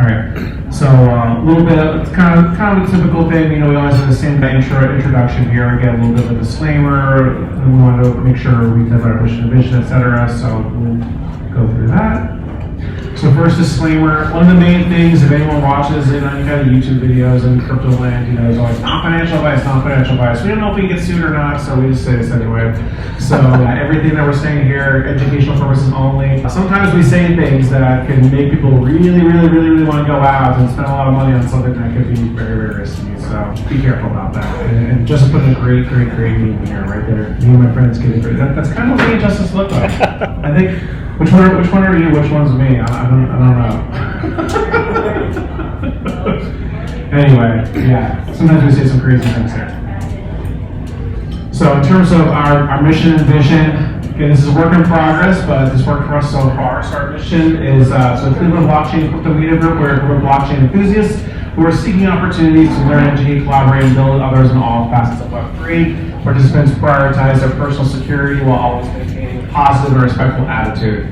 All right, so a little bit of, it's kind of a typical thing, we always have the same introduction here, again, a little bit of a disclaimer, and we want to make sure we have our mission, vision, etc., so we'll go through that. So first disclaimer, one of the main things, if anyone watches any kind of YouTube videos in crypto land, is always non-financial advice. We don't know if we can get sued or not, so we just say this anyway. So everything that we're saying here, educational purposes only. Sometimes we say things that can make people really want to go out and spend a lot of money on something that could be very risky. So be careful about that. And Justice put in a great meme here, right there. Me and my friends getting great. That's kind of what me and Justice look like. I think. Which one are you? Which one's me? I don't know. Anyway, yeah. Sometimes we say some crazy things here. So in terms of our mission and vision, again, this is a work in progress, but this worked for us so far. So our mission is so Cleveland Blockchain Crypto Meetup Group. We're blockchain enthusiasts who are seeking opportunities to learn, educate, collaborate, and build with others in all facets of Web3. Participants prioritize their personal security while always maintaining a positive and respectful attitude.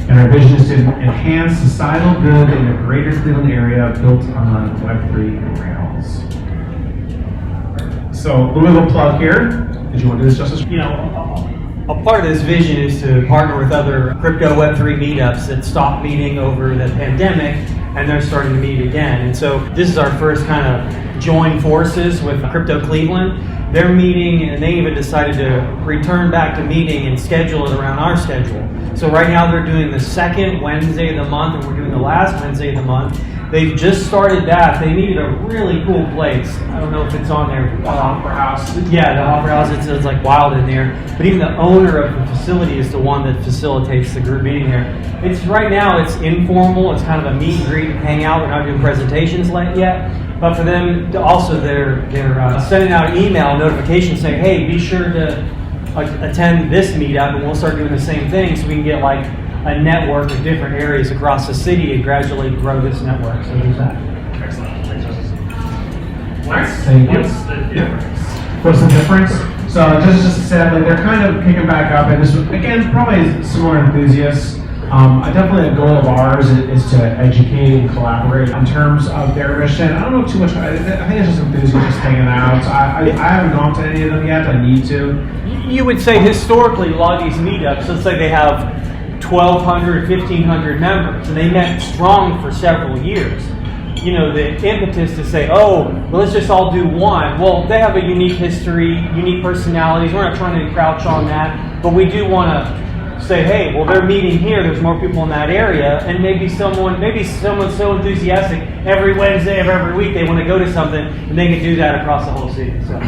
And our vision is to enhance societal good in the greater Cleveland area built on Web3 rails. So a little bit of a plug here. Did you want to do this, Justice? A part of this vision is to partner with other crypto Web3 meetups that stopped meeting over the pandemic, and they're starting to meet again. And so this is our first kind of join forces with Crypto Cleveland. They're meeting, and they even decided to return back to meeting and schedule it around our schedule. So right now they're doing the second Wednesday of the month, and we're doing the last Wednesday of the month. They've just started that. They needed a really cool place. I don't know if it's on there. The Opera House. Yeah, the Opera House. It's like wild in there. But even the owner of the facility is the one that facilitates the group meeting there. It's right now. It's informal. It's kind of a meet and greet and hang out. We're not doing presentations yet. But for them, to also they're sending out an email notification saying, "Hey, be sure to attend this meetup," and we'll start doing the same thing so we can get like a network of different areas across the city and gradually grow this network. So there's that. Excellent. What's the difference? What's the difference? So just to say, like, they're kind of kicking back up, and this again probably similar enthusiasts. Definitely a goal of ours is to educate and collaborate in terms of their mission. I don't know too much. I think it's just enthusiasts just hanging out. I haven't gone to any of them yet. I need to. You would say historically a lot of these meetups, let's say they have 1,200, 1,500 members, and they met strong for several years. The impetus to say, oh, well, let's just all do one. Well, they have a unique history, unique personalities. We're not trying to crouch on that, but we do want to say, hey, well, they're meeting here. There's more people in that area, and maybe someone's so enthusiastic every Wednesday of every week they want to go to something, and they can do that across the whole city. So.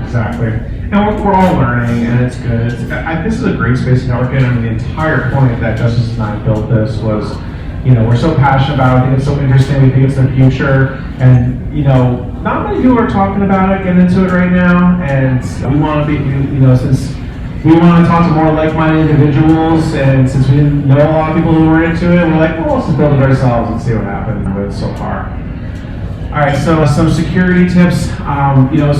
Exactly. And we're all learning, and it's good. This is a great space to network in. I mean, the entire point that Justice and I built this was, we're so passionate about it. I think it's so interesting. We think it's the future. And, not many people are talking about it, getting into it right now. And we want to be, since we want to talk to more like-minded individuals, and since we didn't know a lot of people who were into it, we're like, well, let's just build it ourselves and see what happens with it so far. All right, so some security tips.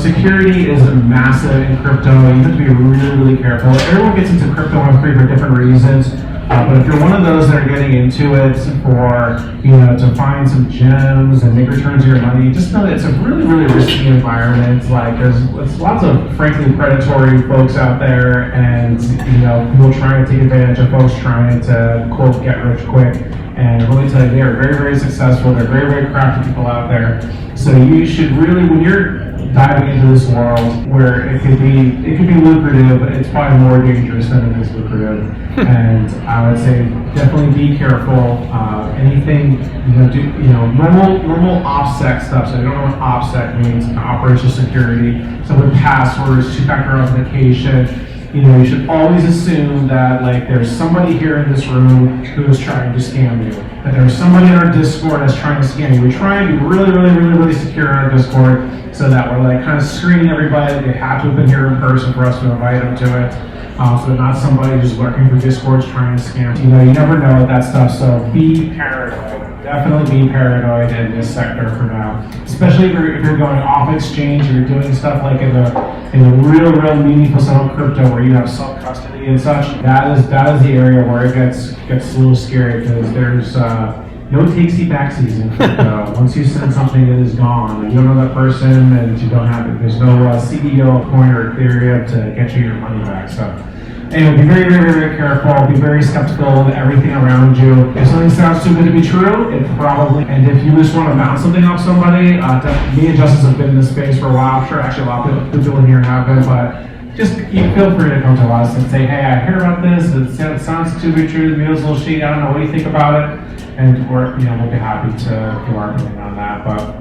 Security is massive in crypto. You have to be really careful. Everyone gets into crypto Web3 for different reasons. But if you're one of those that are getting into it for, to find some gems and make returns of your money, just know that it's a really risky environment. Like there's lots of frankly predatory folks out there, and people trying to take advantage of folks trying to quote get rich quick. And let me tell you, they are very successful. They're very crafty people out there. So you should really, when you're diving into this world where it could be lucrative, but it's probably more dangerous than it is lucrative. And I would say definitely be careful. Anything normal OPSEC stuff. So you don't know what OPSEC means. Operational security. So with passwords, two-factor authentication. You should always assume that there's somebody here in this room who is trying to scam you. That there's somebody in our Discord that's trying to scam you. We try and be really secure in our Discord so that we're kind of screening everybody. They have to have been here in person for us to invite them to it. So not somebody just lurking through Discords trying to scam. You never know that stuff. So be paranoid. Definitely be paranoid in this sector for now. Especially if you're going off exchange or you're doing stuff like in a real meaningful settled crypto where you have self-custody and such. That is the area where it gets a little scary because there's no takesy backsies in crypto. Once you send something, it is gone. If you don't know that person, and you don't have it. There's no CEO of Coin or Ethereum to get you your money back. So, anyway, be very, very, very careful. Be very skeptical of everything around you. If something sounds too good to be true, it probably. And if you just want to bounce something off somebody, me and Justice have been in this space for a while. I'm sure actually a lot of people in here have been, but. Just you feel free to come to us and say, hey, I heard about this. It sounds too good true. The meal's a little shady. I don't know. What do you think about it? And we'll be happy to give our opinion on that. But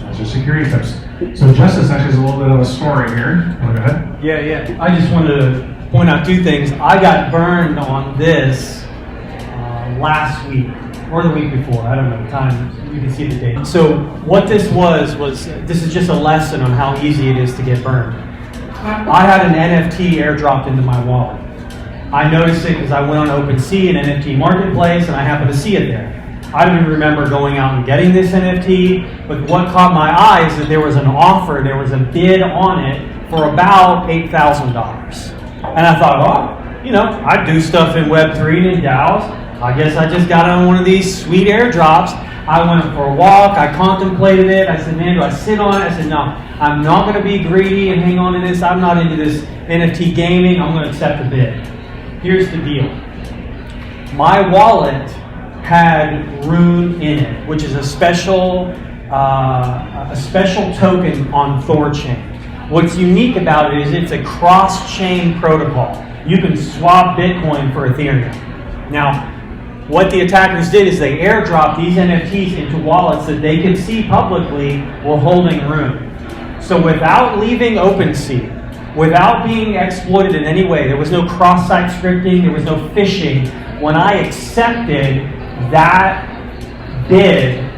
that's just security tips. So Justice actually has a little bit of a story here. Go ahead. Yeah. I just wanted to point out two things. I got burned on this last week or the week before. I don't know the time. You can see the date. So what this was this is just a lesson on how easy it is to get burned. I had an NFT airdropped into my wallet. I noticed it because I went on OpenSea, an NFT marketplace, and I happened to see it there. I don't even remember going out and getting this NFT, but what caught my eye is that there was an offer, there was a bid on it for about $8,000. And I thought, I do stuff in Web3 and in DAOs. I guess I just got on one of these sweet airdrops. I went for a walk, I contemplated it, I said, man, do I sit on it? I said, no, I'm not going to be greedy and hang on to this. I'm not into this NFT gaming. I'm going to accept the bid. Here's the deal. My wallet had Rune in it, which is a special token on Thorchain. What's unique about it is it's a cross-chain protocol. You can swap Bitcoin for Ethereum. Now, what the attackers did is they airdropped these NFTs into wallets that they could see publicly were holding Rune. So without leaving OpenSea, without being exploited in any way, there was no cross-site scripting, there was no phishing. When I accepted that bid,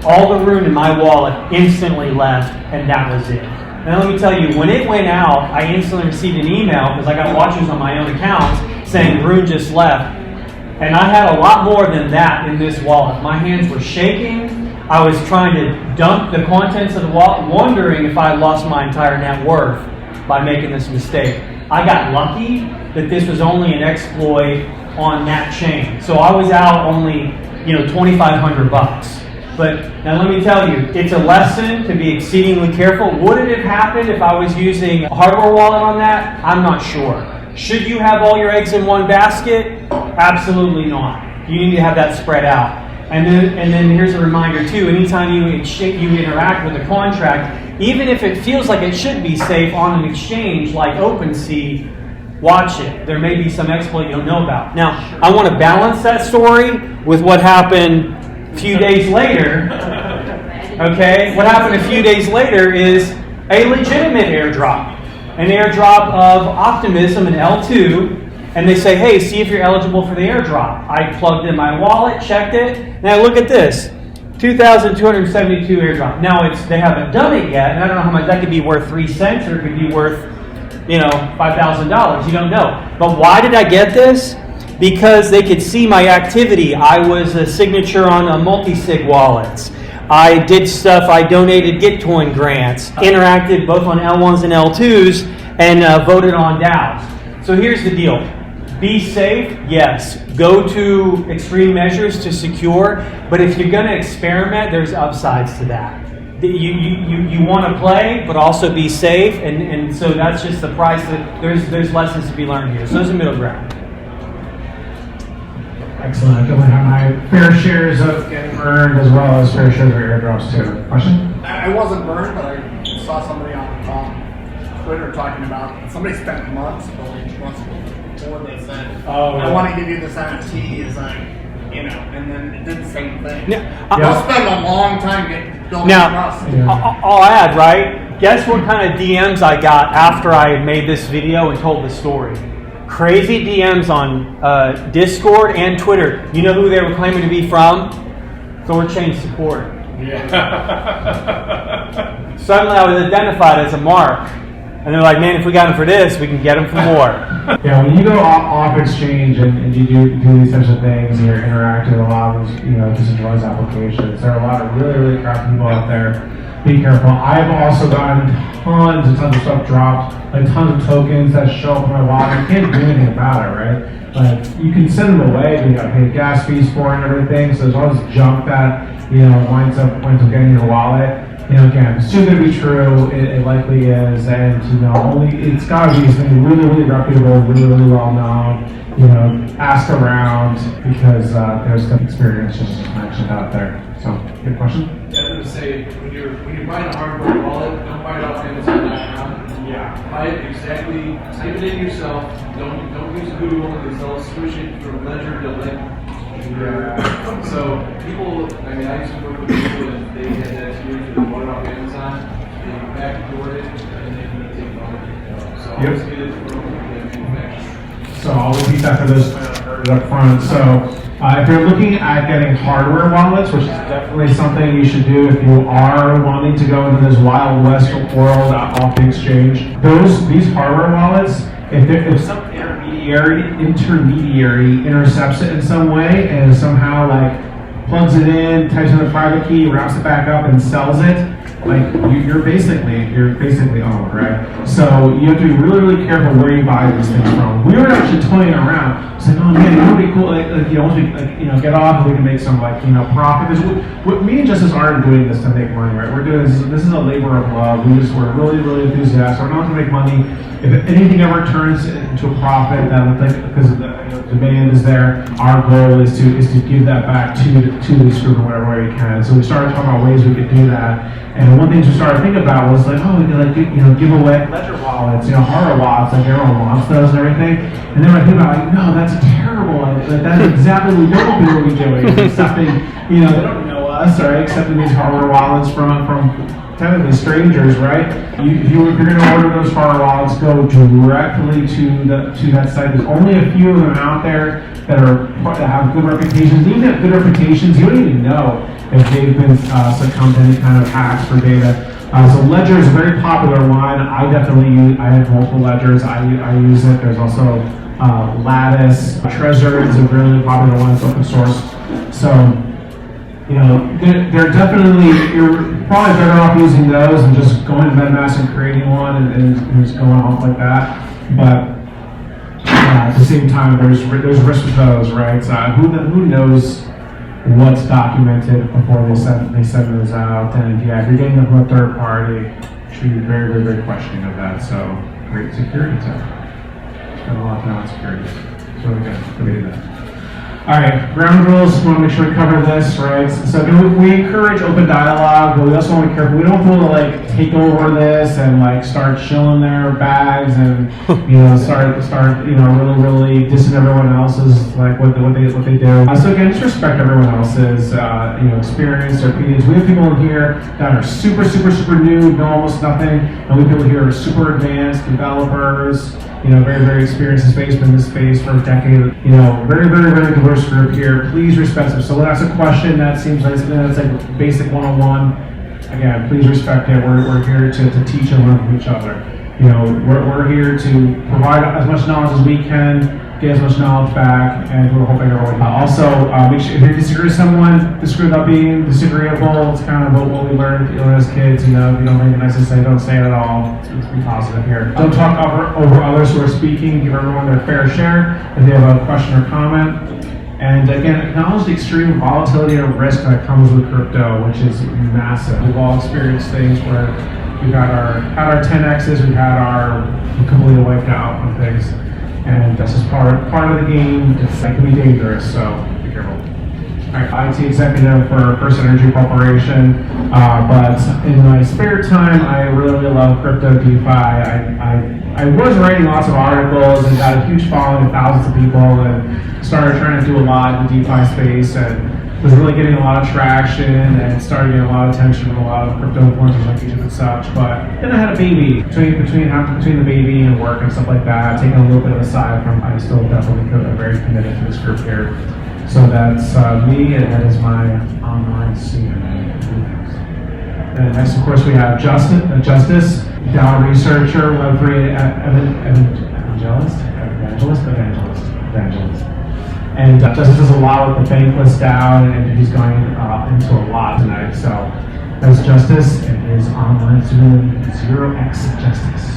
all the Rune in my wallet instantly left, and that was it. Now let me tell you, when it went out, I instantly received an email, because I got watchers on my own accounts, saying Rune just left. And I had a lot more than that in this wallet. My hands were shaking. I was trying to dump the contents of the wallet, wondering if I had lost my entire net worth by making this mistake. I got lucky that this was only an exploit on that chain. So I was out only, $2,500. But now let me tell you, it's a lesson to be exceedingly careful. Would it have happened if I was using a hardware wallet on that? I'm not sure. Should you have all your eggs in one basket? Absolutely not. You need to have that spread out. And then here's a reminder too, anytime you interact with a contract, even if it feels like it should be safe on an exchange like OpenSea, watch it. There may be some exploit you don't know about. Now, I want to balance that story with what happened a few days later. Okay? What happened a few days later is a legitimate airdrop. An airdrop of Optimism and L2, and they say, hey, see if you're eligible for the airdrop. I plugged in my wallet, checked it. Now look at this, 2,272 airdrop. Now they haven't done it yet, and I don't know how much that could be worth 3 cents, or it could be worth, $5,000. You don't know. But why did I get this? Because they could see my activity. I was a signature on a multi-sig wallets. I did stuff, I donated Gitcoin grants, interacted both on L1s and L2s, and voted on DAOs. So here's the deal. Be safe, yes. Go to extreme measures to secure, but if you're going to experiment, there's upsides to that. You want to play, but also be safe, and so that's just the price. That there's lessons to be learned here. So there's a middle ground. Excellent. I definitely have my fair shares of getting burned as well as fair shares of airdrops too. Question? I wasn't burned, but I saw somebody on Twitter talking about somebody spent months building trust before they said, I want to give you this NFT. Is like, and then it did the same thing. They'll spend a long time building trust. I'll add, right? Guess what kind of DMs I got after I made this video and told the story? Crazy DMs on Discord and Twitter. You know who they were claiming to be from? Thorchain support. Yeah. Suddenly I was identified as a mark. And they're like, man, if we got him for this, we can get him for more. Yeah, when you go off exchange and you do these types of things and you're interacting with a lot of those, decentralized applications, there are a lot of really, really crafty people out there. be careful. I've also gotten tons and tons of stuff dropped, like tons of tokens that show up in my wallet. I can't do anything about it, right? Like you can send them away, but you gotta pay gas fees for it and everything. So there's all this junk that winds up getting in your wallet. Again, it's too good to be true. It likely is, and it's gotta be something really, really reputable, really, really well known. Ask around because there's some experience just mentioned out there. So, good question. Yeah, I was gonna say when you're buying a hardware wallet, don't buy it off Amazon.com. Yeah. Buy it exactly. Type it in yourself. Don't use Google because they'll switch it from Ledger to Ledger. Yeah. So people, I used to work with people and they had that experience where they bought it off Amazon, they backdoored it, and they couldn't take it on. So always get it from the manufacturer. So I'll repeat that for those who haven't heard it up front. So if you're looking at getting hardware wallets, which is definitely something you should do if you are wanting to go into this Wild West world off the exchange, these hardware wallets, if some intermediary intercepts it in some way and somehow plugs it in, types in a private key, wraps it back up, and sells it, you're basically owned, right? So you have to be really, really careful where you buy these things from. We were actually toying around, saying, "Oh man, it would be cool, once we get off, we can make some profit." Because me and Justice aren't doing this to make money, right? We're doing this is a labor of love. We're really, really enthusiastic. We're not going to make money. If anything ever turns into a profit, because the demand is there, our goal is to give that back to this group in whatever way we can. So we started talking about ways we could do that. And one thing we started thinking about was we could give away ledger wallets, hardware wallets, everyone wants those and everything. And then I think about no, that's terrible. That's exactly what we don't be doing. Accepting, they don't know us, right? Accepting these hardware wallets from technically strangers, right? If you're going to order those hardware wallets, go directly to that site. There's only a few of them out there that have good reputations. Even if good reputations, you don't even know if they've been succumbed to any kind of hacks for data. So Ledger is a very popular one. I have multiple Ledgers. I use it. There's also Lattice. Trezor is a really popular one. It's open source. So, they're definitely, you're probably better off using those than just going to MetaMask and creating one and just going off like that. But at the same time, there's risk with those, right? So who knows what's documented before they send those out? And if you're getting them from a third party, you should be very, very, very questioning of that. So great security tip. Spend a lot of time on security. So we did that. All right, ground rules. We want to make sure we cover this, right? So we encourage open dialogue, but we also want to be careful. We don't want to take over this and start shilling their bags and start really, really dissing everyone else's what they do. So again, just respect everyone else's experience, their opinions. We have people in here that are super, super, super new, know almost nothing, and we have people here who are super advanced developers. Very, very experienced in space, been in this space for a decade. Very, very, very diverse group here. Please respect them. So when I ask a question that seems like something that's basic 101, again, please respect it. We're here to teach and learn from each other. We're here to provide as much knowledge as we can, get as much knowledge back, and we're hoping everyone. Also, make sure if you disagree with someone, disagree without being disagreeable. It's kind of what we learned as kids. If you don't have anything nice to say, don't say it at all. Let's be positive here. Don't talk over others who are speaking. Give everyone their fair share if they have a question or comment. And again, acknowledge the extreme volatility and risk that comes with crypto, which is massive. We've all experienced things where we've had our 10x's, we've had our completely wiped out on things. And that's just part of the game. It can be dangerous, so be careful. All right, IT executive for First Energy Corporation, but in my spare time, I really love crypto DeFi. I was writing lots of articles and got a huge following of thousands of people and started trying to do a lot in the DeFi space and was really getting a lot of traction and started getting a lot of attention from a lot of crypto influencers like YouTube and such. But then I had a baby. Between the baby and work and stuff like that, taking a little bit of a side from, I still definitely am very committed to this group here. So that's me, and that is my online scene. And next, of course, we have Justice, DAO researcher, Web3 evangelist. And Justice does a lot with the Bankless DAO, and he's going into a lot tonight. So that's Justice, and is online student ZeroX Justice.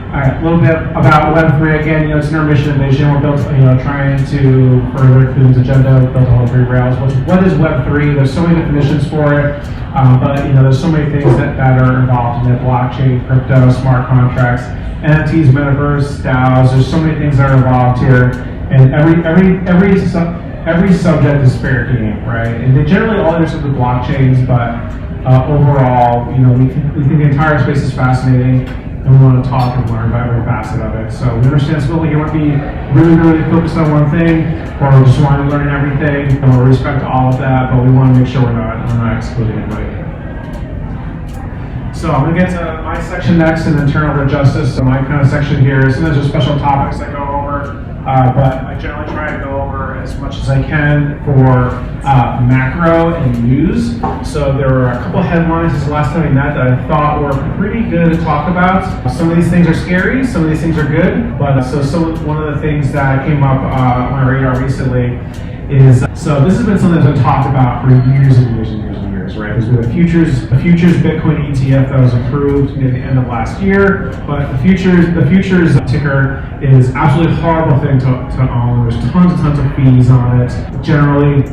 All right, a little bit about Web3 again. It's in our mission and vision. We're built, trying to further Kuhn's agenda. We built all 3 rails. What is Web3? There's so many definitions for it, but there's so many things that are involved in it: blockchain, crypto, smart contracts, NFTs, metaverse, DAOs. There's so many things that are involved here, and every subject is fair game, right? And they generally all intersect with blockchains, but overall, we think the entire space is fascinating. And we want to talk and learn about every facet of it. So we understand some people here might be really, really focused on one thing, or just want to learn everything, and we'll respect all of that, but we want to make sure we're not excluding anybody. So I'm going to get to my section next and then turn over to Justice. So my kind of section here, sometimes there's special topics I go over, but I generally try to go over as much as I can for macro and news. So there were a couple headlines since the last time we met that I thought were pretty good to talk about. Some of these things are scary, some of these things are good, but one of the things that came up on my radar recently is, so this has been something that's been talked about for years and years and years and years, right? There's been a futures Bitcoin ETF that was approved near the end of last year, but the futures ticker is absolutely horrible thing to own. There's tons of fees on it. Generally,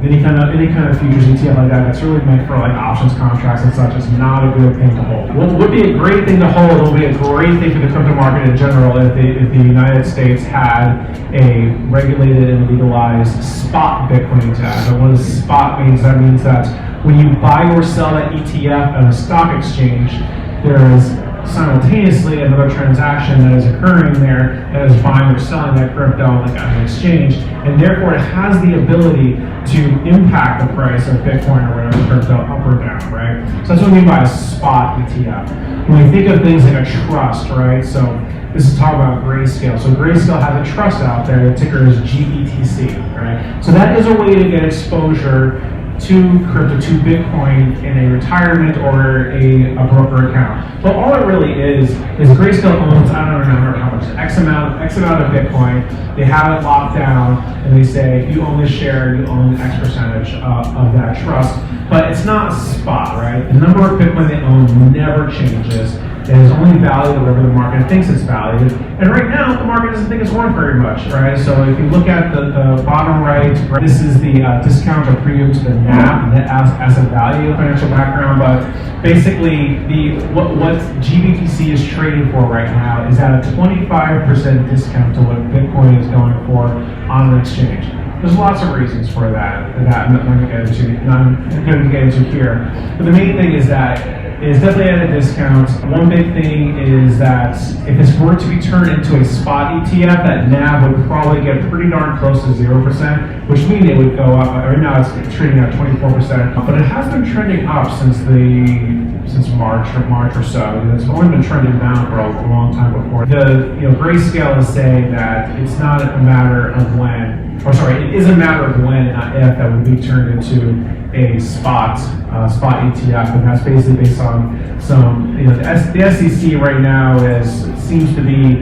any kind of futures ETF like that, that's really meant for like options contracts and such, is not a good thing to hold. What would be a great thing to hold, would be a great thing for the crypto market in general if the United States had a regulated and legalized spot Bitcoin tax. And what does spot means? That means that when you buy or sell that ETF at a stock exchange, there is simultaneously another transaction that is occurring there that is buying or selling that crypto like at an exchange, and therefore it has the ability to impact the price of Bitcoin or whatever crypto up or down, right? So that's what I mean by a spot ETF. When we think of things like a trust, right? So this is talking about Grayscale. So Grayscale has a trust out there. The ticker is GBTC, right? So that is a way to get exposure to crypto, to Bitcoin in a retirement or a broker account. But all it really is Grayscale owns, I don't remember how much, X amount of Bitcoin. They have it locked down, and they say, if you own this share, you own X percentage of that trust. But it's not a spot, right? The number of Bitcoin they own never changes. It is only valued wherever the market thinks it's valued. And right now, the market doesn't think it's worth very much, right? So if you look at the bottom right, this is the discount or premium to the NAV, net asset value, financial background. But basically, what GBTC is trading for right now is at a 25% discount to what Bitcoin is going for on an exchange. There's lots of reasons for that. I'm not going to get into here. But the main thing is that it's definitely at a discount. One big thing is that if this were to be turned into a spot ETF, that NAV would probably get pretty darn close to 0%, which means it would go up. Right now it's trading at 24%, but it has been trending up since March or so. It's only been trending down for a long time before. Grayscale is saying that it's not a matter of when, it is a matter of when, not if, that would be turned into a spot ETF, and that's basically based on some, the SEC right now seems to be,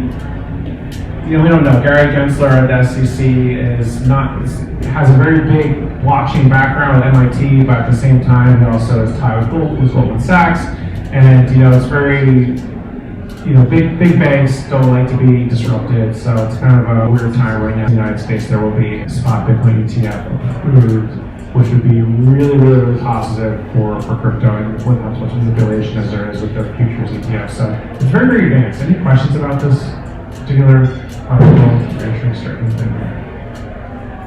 we don't know. Gary Gensler at the SEC has a very big blockchain background at MIT, but at the same time, he also is tied with Goldman Sachs, and it's very, big banks don't like to be disrupted, so it's kind of a weird time right now. In the United States, there will be a spot Bitcoin ETF approved, which would be really, really, really positive for crypto, and wouldn't have as much manipulation as there is with the futures ETF. So it's very, very advanced. Any questions about this particular article?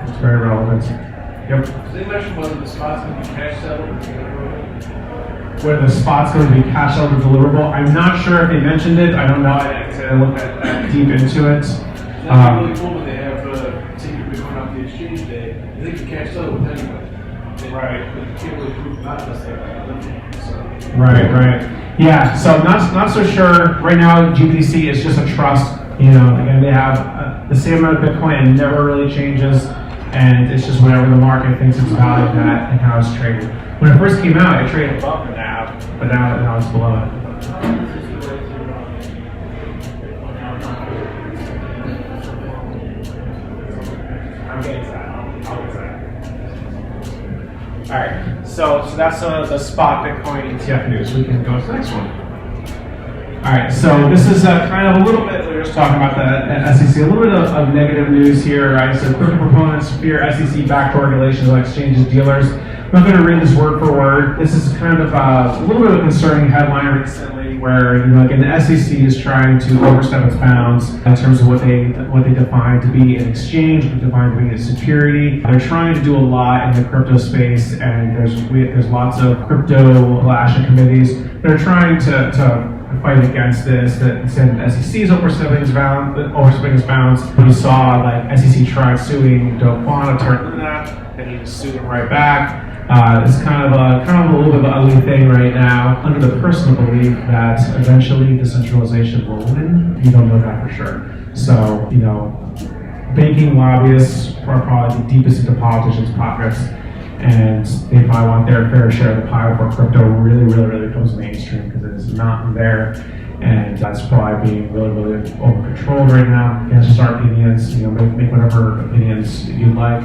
It's very relevant. Yep. So they mentioned whether the spot's going to be cash settled or deliverable. Whether the spot's going to be cash settled or deliverable, I'm not sure if they mentioned it. I don't know. I didn't look that deep into it. That'd be really cool when they have take your Bitcoin off the exchange day. They can cash settle with anybody. Right. But you can't really prove not unless they have so. Right. Yeah, so not so sure. Right now, GBTC is just a trust. Again, they have the same amount of Bitcoin and never really changes. And it's just whatever the market thinks it's valued at and how it's traded. When it first came out, it traded above the NAV, but now it's below it. I'm getting to that. I'll get to that. All right, so that's some of the spot Bitcoin ETF news. We can go to the next one. All right, so this is kind of a little bit, we were just talking about the SEC, a little bit of negative news here, right? So crypto proponents fear SEC backdoor regulations on exchanges dealers. I'm not going to read this word for word. This is kind of a little bit of a concerning headline recently where, again, the SEC is trying to overstep its bounds in terms of what they define to be an exchange, what they define to be a security. They're trying to do a lot in the crypto space, and there's lots of crypto action committees that are trying to fight against this, that said the SEC is overstepping its bounds. We saw like SEC tried suing Do Kwon to turn Luna, and he just sued him right back. It's kind of a little bit of an ugly thing right now, under the personal belief that eventually decentralization will win. You don't know that for sure. So, banking lobbyists are probably the deepest into politicians' pockets, and they probably want their fair share of the pie before crypto really becomes mainstream, because it is not there, and that's probably being really over controlled right now. It's just our opinions. Make whatever opinions you like.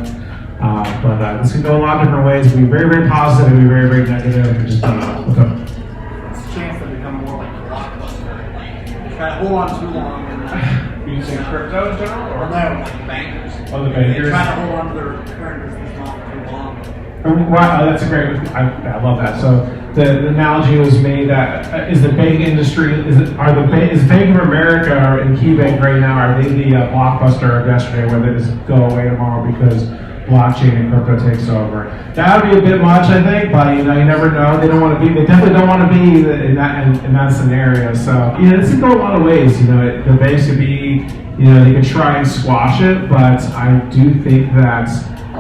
But this could go a lot of different ways. It could be very positive, it could be very negative. We just don't know. It's a chance to become more like a blockbuster. Like, try to hold on too long. And, you say crypto in general? Or no, like bankers. Oh, the bankers. They try to hold on to their current business model too long. Wow, that's a great. I love that. So the analogy was made that is the bank industry is Bank of America and KeyBank right now, are they the blockbuster of yesterday, where they just go away tomorrow because blockchain and crypto takes over? That would be a bit much, I think, but you never know. They definitely don't want to be in that scenario. So this could go a lot of ways. The banks could be, they could try and squash it, but I do think that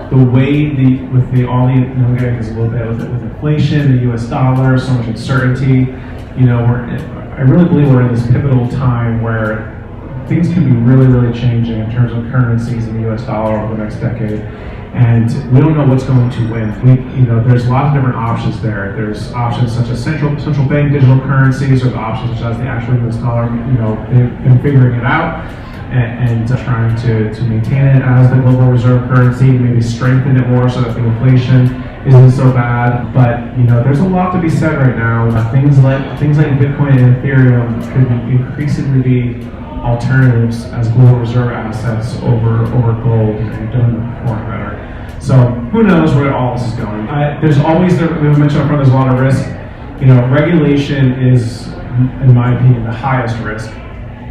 the way it's a little bit with inflation, the U.S. dollar, so much uncertainty. I really believe we're in this pivotal time where things can be really changing in terms of currencies in the U.S. dollar over the next decade, and we don't know what's going to win. There's lots of different options there. There's options such as central bank digital currencies, or the options such as the actual U.S. dollar. They've been figuring it out and trying to maintain it as the global reserve currency, maybe strengthen it more so that the inflation isn't so bad. But there's a lot to be said right now. Things like Bitcoin and Ethereum could increasingly be alternatives as global reserve assets over gold, and doing perform better. So who knows where all this is going? There's always, we mentioned up front, there's a lot of risk. Regulation is, in my opinion, the highest risk.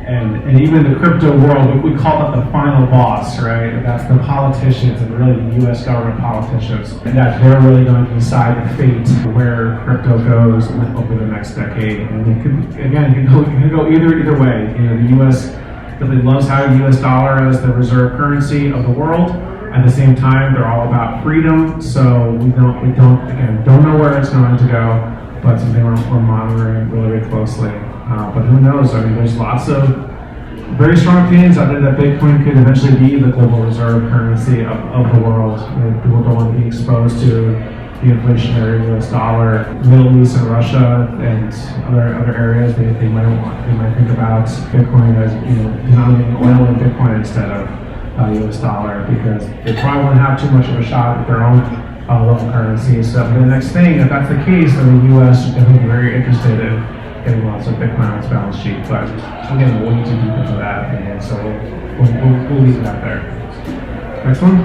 And even the crypto world, we call that the final boss, right? That's the politicians, and really the U.S. government politicians, and that they're really going to decide the fate of where crypto goes over the next decade. And it could go either way. The U.S. definitely loves having the U.S. dollar as the reserve currency of the world. At the same time, they're all about freedom. So we don't know where it's going to go, but something we're monitoring really closely. But who knows? There's lots of very strong opinions out there that Bitcoin could eventually be the global reserve currency of the world. People don't want to be exposed to the inflationary U.S. dollar. Middle East and Russia and other areas, they might think about Bitcoin as denominating oil in Bitcoin instead of U.S. dollar, because they probably won't have too much of a shot at their own local currency. So the next thing, if that's the case, then the U.S. is definitely very interested in getting lots of Bitcoin on its balance sheet, but we're getting way too deep into that opinion, so we'll leave that there. Next one.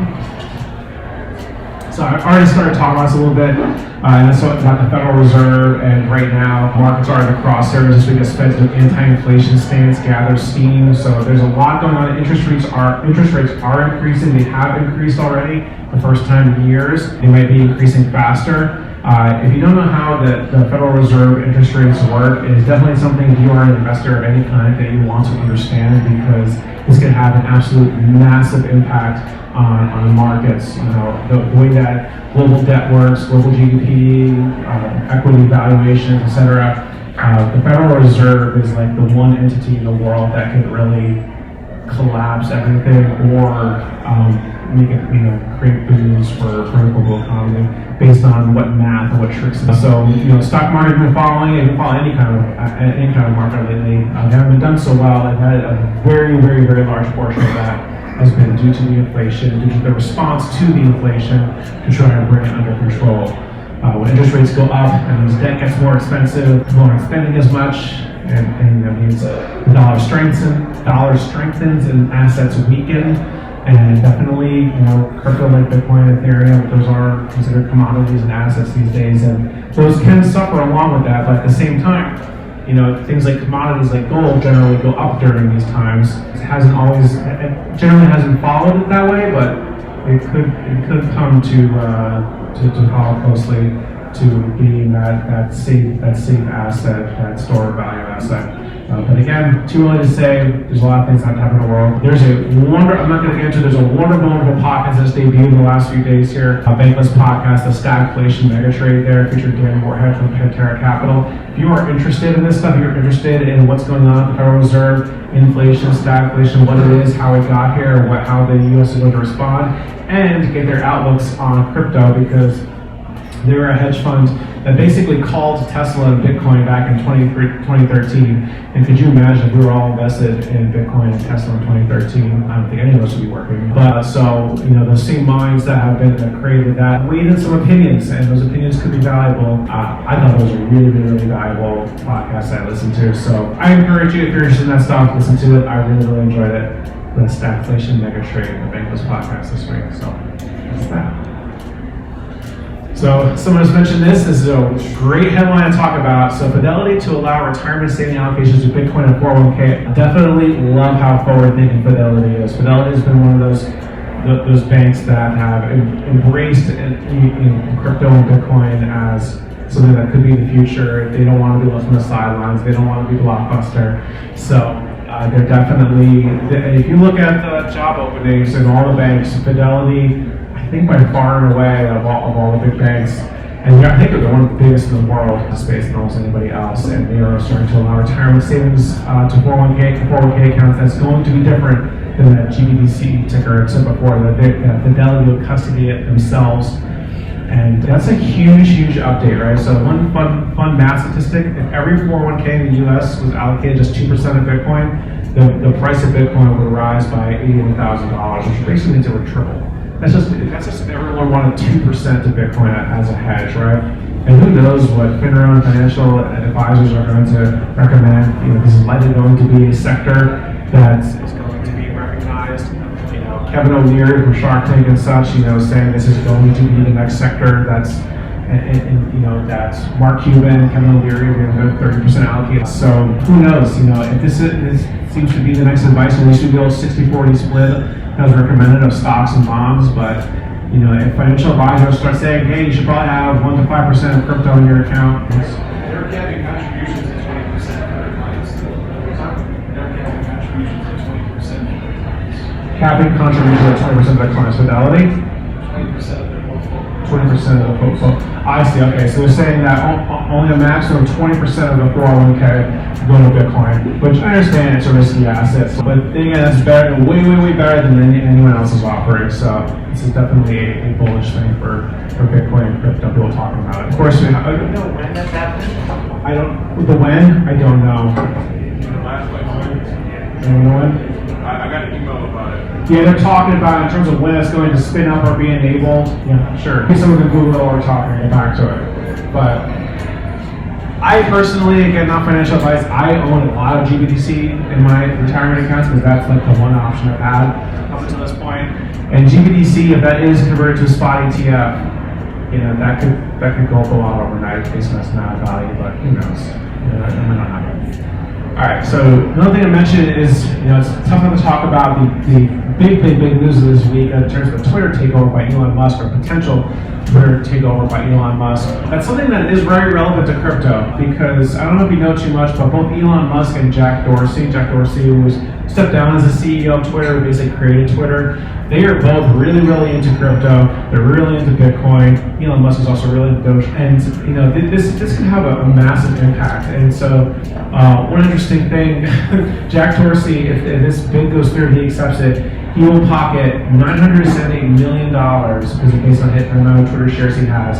So I already started talking about this a little bit, and that's about the Federal Reserve, and right now markets are in the crosshairs this week as Fed's anti-inflation stance gathers steam. So there's a lot going on. Interest rates are increasing. They have increased already the first time in years. They might be increasing faster. If you don't know how the Federal Reserve interest rates work, it is definitely something, if you are an investor of any kind, that you want to understand, because this can have an absolute massive impact on the markets. The way that global debt works, global GDP, equity valuations, etc. The Federal Reserve is like the one entity in the world that can really collapse everything, or make it, create booms for the global economy based on what math and what tricks. So, stock market has been following. They've been following any kind of market lately. They haven't been done so well. They've had a very large portion of that has been due to the inflation, due to the response to the inflation to try and bring it under control. control. When interest rates go up and as debt gets more expensive, people aren't spending as much, and that means the dollar strengthens and assets weaken. And definitely, crypto like Bitcoin and Ethereum, those are considered commodities and assets these days, and those can suffer along with that. But at the same time, things like commodities like gold generally go up during these times. It generally hasn't followed it that way, but it could come to follow closely to being that safe asset, that store of value asset. But again, too early to say. There's a lot of things that happen in the world. There's I'm not going to get into. There's a wonderful podcast that's debuted in the last few days here. A Bankless podcast, the stagflation mega trade there, featured Dan Moorhead from Pantera Capital. If you are interested in this stuff, you're interested in what's going on at the Federal Reserve, inflation, stagflation, what it is, how it got here, how the U.S. is going to respond, and get their outlooks on crypto, because they were a hedge fund that basically called Tesla and Bitcoin back in 2013. And could you imagine if we were all invested in Bitcoin and Tesla in 2013? I don't think any of us would be working. But those same minds that created that weighed in some opinions, and those opinions could be valuable. I thought it was a really, really, really valuable podcast I listened to. So I encourage you, if you're interested in that stuff, listen to it. I really, really enjoyed it. The stagflation mega trade, the Bankless podcast this week. So that's that. So someone has mentioned this is a great headline to talk about. So Fidelity to allow retirement saving allocations to Bitcoin and 401k. Definitely love how forward-thinking Fidelity is. Fidelity has been one of those banks that have embraced crypto and Bitcoin as something that could be the future. They don't want to be left on the sidelines. They don't want to be blockbuster. So they're definitely, if you look at the job openings in all the banks, Fidelity, I think by far and away of all the big banks, and I think they're one of the biggest in the world in the space than almost anybody else, and they are starting to allow retirement savings to 401k accounts. That's going to be different than that GBDC ticker I said before, that Fidelity will custody it themselves. And that's a huge, huge update, right? So one fun math statistic, if every 401k in the US was allocated just 2% of Bitcoin, the price of Bitcoin would rise by $81,000, which basically means it would triple. That's just if everyone wanted 2% of Bitcoin as a hedge, right? And who knows what FINRA and financial advisors are going to recommend. This is likely going to be a sector that is going to be recognized. Kevin O'Leary from Shark Tank and such, saying this is going to be the next sector that's Mark Cuban, Kevin O'Leary, we're going to have 30% allocated. So who knows, if this seems to be the next advice, we should go 60-40 split as recommended of stocks and bonds, but if financial advisors start saying, hey, you should probably have 1 to 5% of crypto in your account. They're capping contributions at 20% for their clients. They're capping contributions at 20% for their clients. Capping contributions at 20% of their clients. Fidelity? 20% of their portfolio. 20% of the portfolio. I see, okay, so they're saying that only a maximum of 20% of the 401k go to Bitcoin, which I understand it's a risky asset, but again, that's better, way, way, way better than anyone else is offering. So this is definitely a bullish thing for Bitcoin and crypto, people talking about it. Of course, I don't know when that's happening. I don't know. I got an email about it. Yeah, they're talking about in terms of when it's going to spin up or be enabled. Yeah, sure. Someone can Google or talking, get back to it. But I personally, again, not financial advice, I own a lot of GBDC in my retirement accounts because that's like the one option I've had up until this point. And GBDC, if that is converted to a spot ETF, that could go up a lot overnight based on its amount of value, but who knows? It might not happen. All right, so another thing to mention is, it's tough to talk about the big news of this week in terms of the Twitter takeover by Elon Musk, or potential Twitter takeover by Elon Musk. That's something that is very relevant to crypto, because I don't know if you know too much, but both Elon Musk and Jack Dorsey, who stepped down as the CEO of Twitter, who basically created Twitter, they are both really, really into crypto. They're really into Bitcoin. Elon Musk is also really into Doge. And this can have a massive impact. And so one interesting thing, Jack Dorsey, if this bid goes through, he accepts it, he will pocket $978 million because it's based on the amount of Twitter shares he has.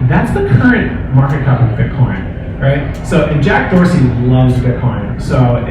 That's the current market cap of Bitcoin. Right? So, and Jack Dorsey loves Bitcoin. So,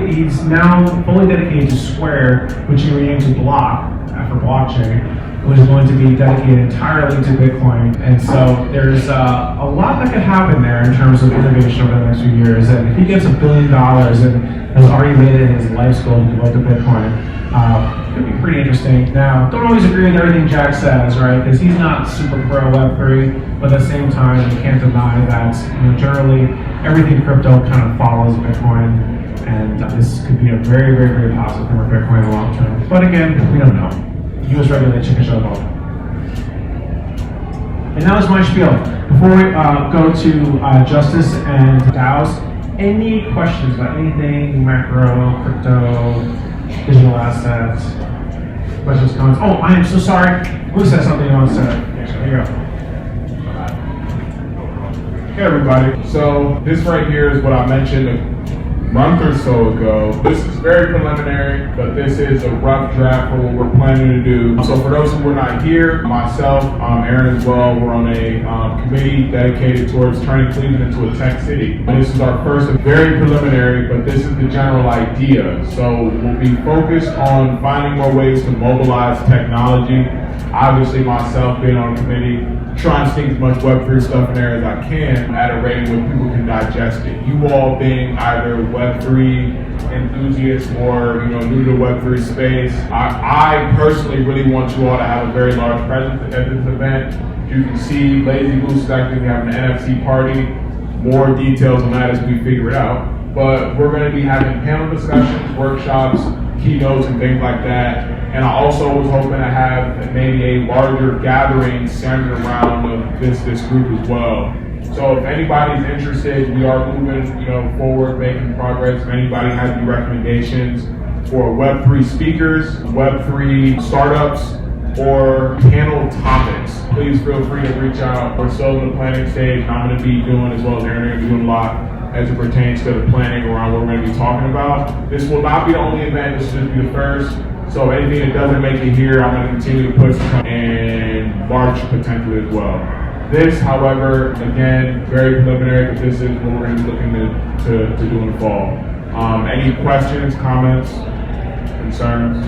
he's now fully dedicated to Square, which he renamed to Block after blockchain. was going to be dedicated entirely to Bitcoin. And so there's a lot that could happen there in terms of innovation over the next few years. And if he gets $1 billion and has already made it his life's goal to devote to Bitcoin, it could be pretty interesting. Now, don't always agree with everything Jack says, right? Because he's not super pro Web3, but at the same time, you can't deny that generally everything crypto kind of follows Bitcoin. And this could be a very, very, very positive thing for Bitcoin in the long term. But again, we don't know. US regulate chicken shut vote. And that was my spiel. Before we go to justice and DAOs, any questions about anything macro, crypto, digital assets, questions, comments? Oh, I am so sorry. Who said something you want to say? Here you go. Hey everybody, so this right here is what I mentioned a month or so ago. This is very preliminary, but this is a rough draft for what we're planning to do. So for those who were not here, myself, Aaron as well, we're on a committee dedicated towards turning Cleveland into a tech city. And this is our first, very preliminary, but this is the general idea. So we'll be focused on finding more ways to mobilize technology. Obviously myself being on a committee, trying to stick as much Web3 stuff in there as I can at a rate where people can digest it. You all being either Web3 enthusiasts or new to the Web3 space, I personally really want you all to have a very large presence at this event. You can see Lazy Goose is actually having an NFC party. More details on that as we figure it out. But we're going to be having panel discussions, workshops, keynotes, and things like that. And I also was hoping to have maybe a larger gathering centered around this group as well. So if anybody's interested, we are moving forward, making progress. If anybody has any recommendations for Web3 speakers, Web3 startups, or panel topics, please feel free to reach out. We're still in the planning stage, and I'm going to be doing, as well as Aaron, going to be doing a lot as it pertains to the planning around what we're going to be talking about. This will not be the only event, this will just be the first. So anything that doesn't make it here, I'm going to continue to push in March potentially as well. This, however, again, very preliminary, but this is what we're going to be looking to do in the fall. Any questions, comments, concerns?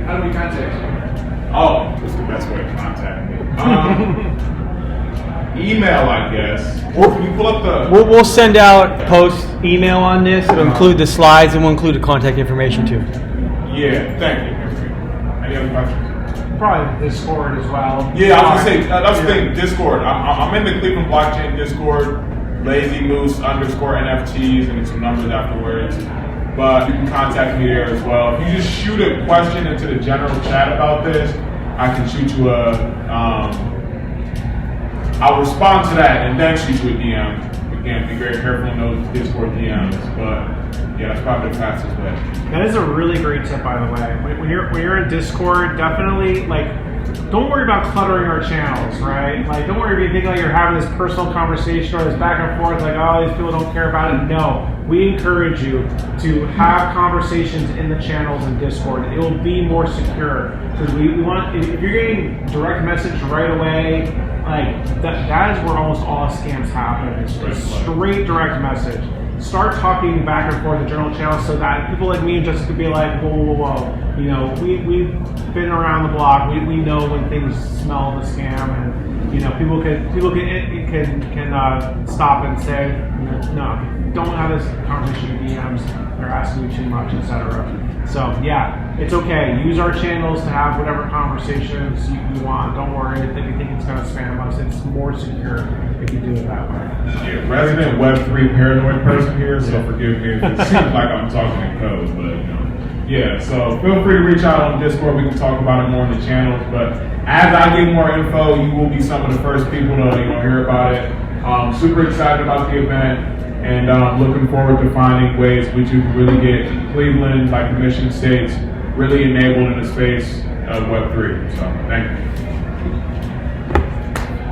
How do we contact you? Oh, that's the best way to contact me. Email, I guess. Can you pull up the... We'll send out post email on this. It'll include the slides and we'll include the contact information too. Yeah, thank you. Any other questions? Probably Discord as well. Yeah, I was going to say, that's the thing, Discord. I'm in the Cleveland Blockchain Discord, LazyMoose_NFTs, and some numbers afterwards. But you can contact me there as well. If you just shoot a question into the general chat about this, I can shoot you I'll respond to that and then shoot you a DM. Again, be very careful in those Discord DMs, but yeah, that's probably the fastest way. That is a really great tip, by the way. When you're in Discord, definitely don't worry about cluttering our channels, right? Don't worry if you think you're having this personal conversation or this back and forth, these people don't care about it. No, we encourage you to have conversations in the channels in Discord. It will be more secure because we want. If you're getting direct message right away, that is where almost all scams happen. It's straight direct message. Start talking back and forth in general channels so that people like me and Jessica could be like, whoa. We've been around the block. We know when things smell of a scam, and people can stop and say, no, don't have this conversation in DMs. They're asking you too much, etc. So yeah, it's okay. Use our channels to have whatever conversations you want. Don't worry if you think it's going to spam us. It's more secure if you do it that way. Yeah, resident Web3 paranoid person here, so forgive me if it seems like I'm talking in code, but yeah, so feel free to reach out on Discord. We can talk about it more in the channels, but as I get more info, you will be some of the first people to hear about it. Super excited about the event. And looking forward to finding ways which you can really get Cleveland, like the Mission States, really enabled in the space of Web3. So, thank you.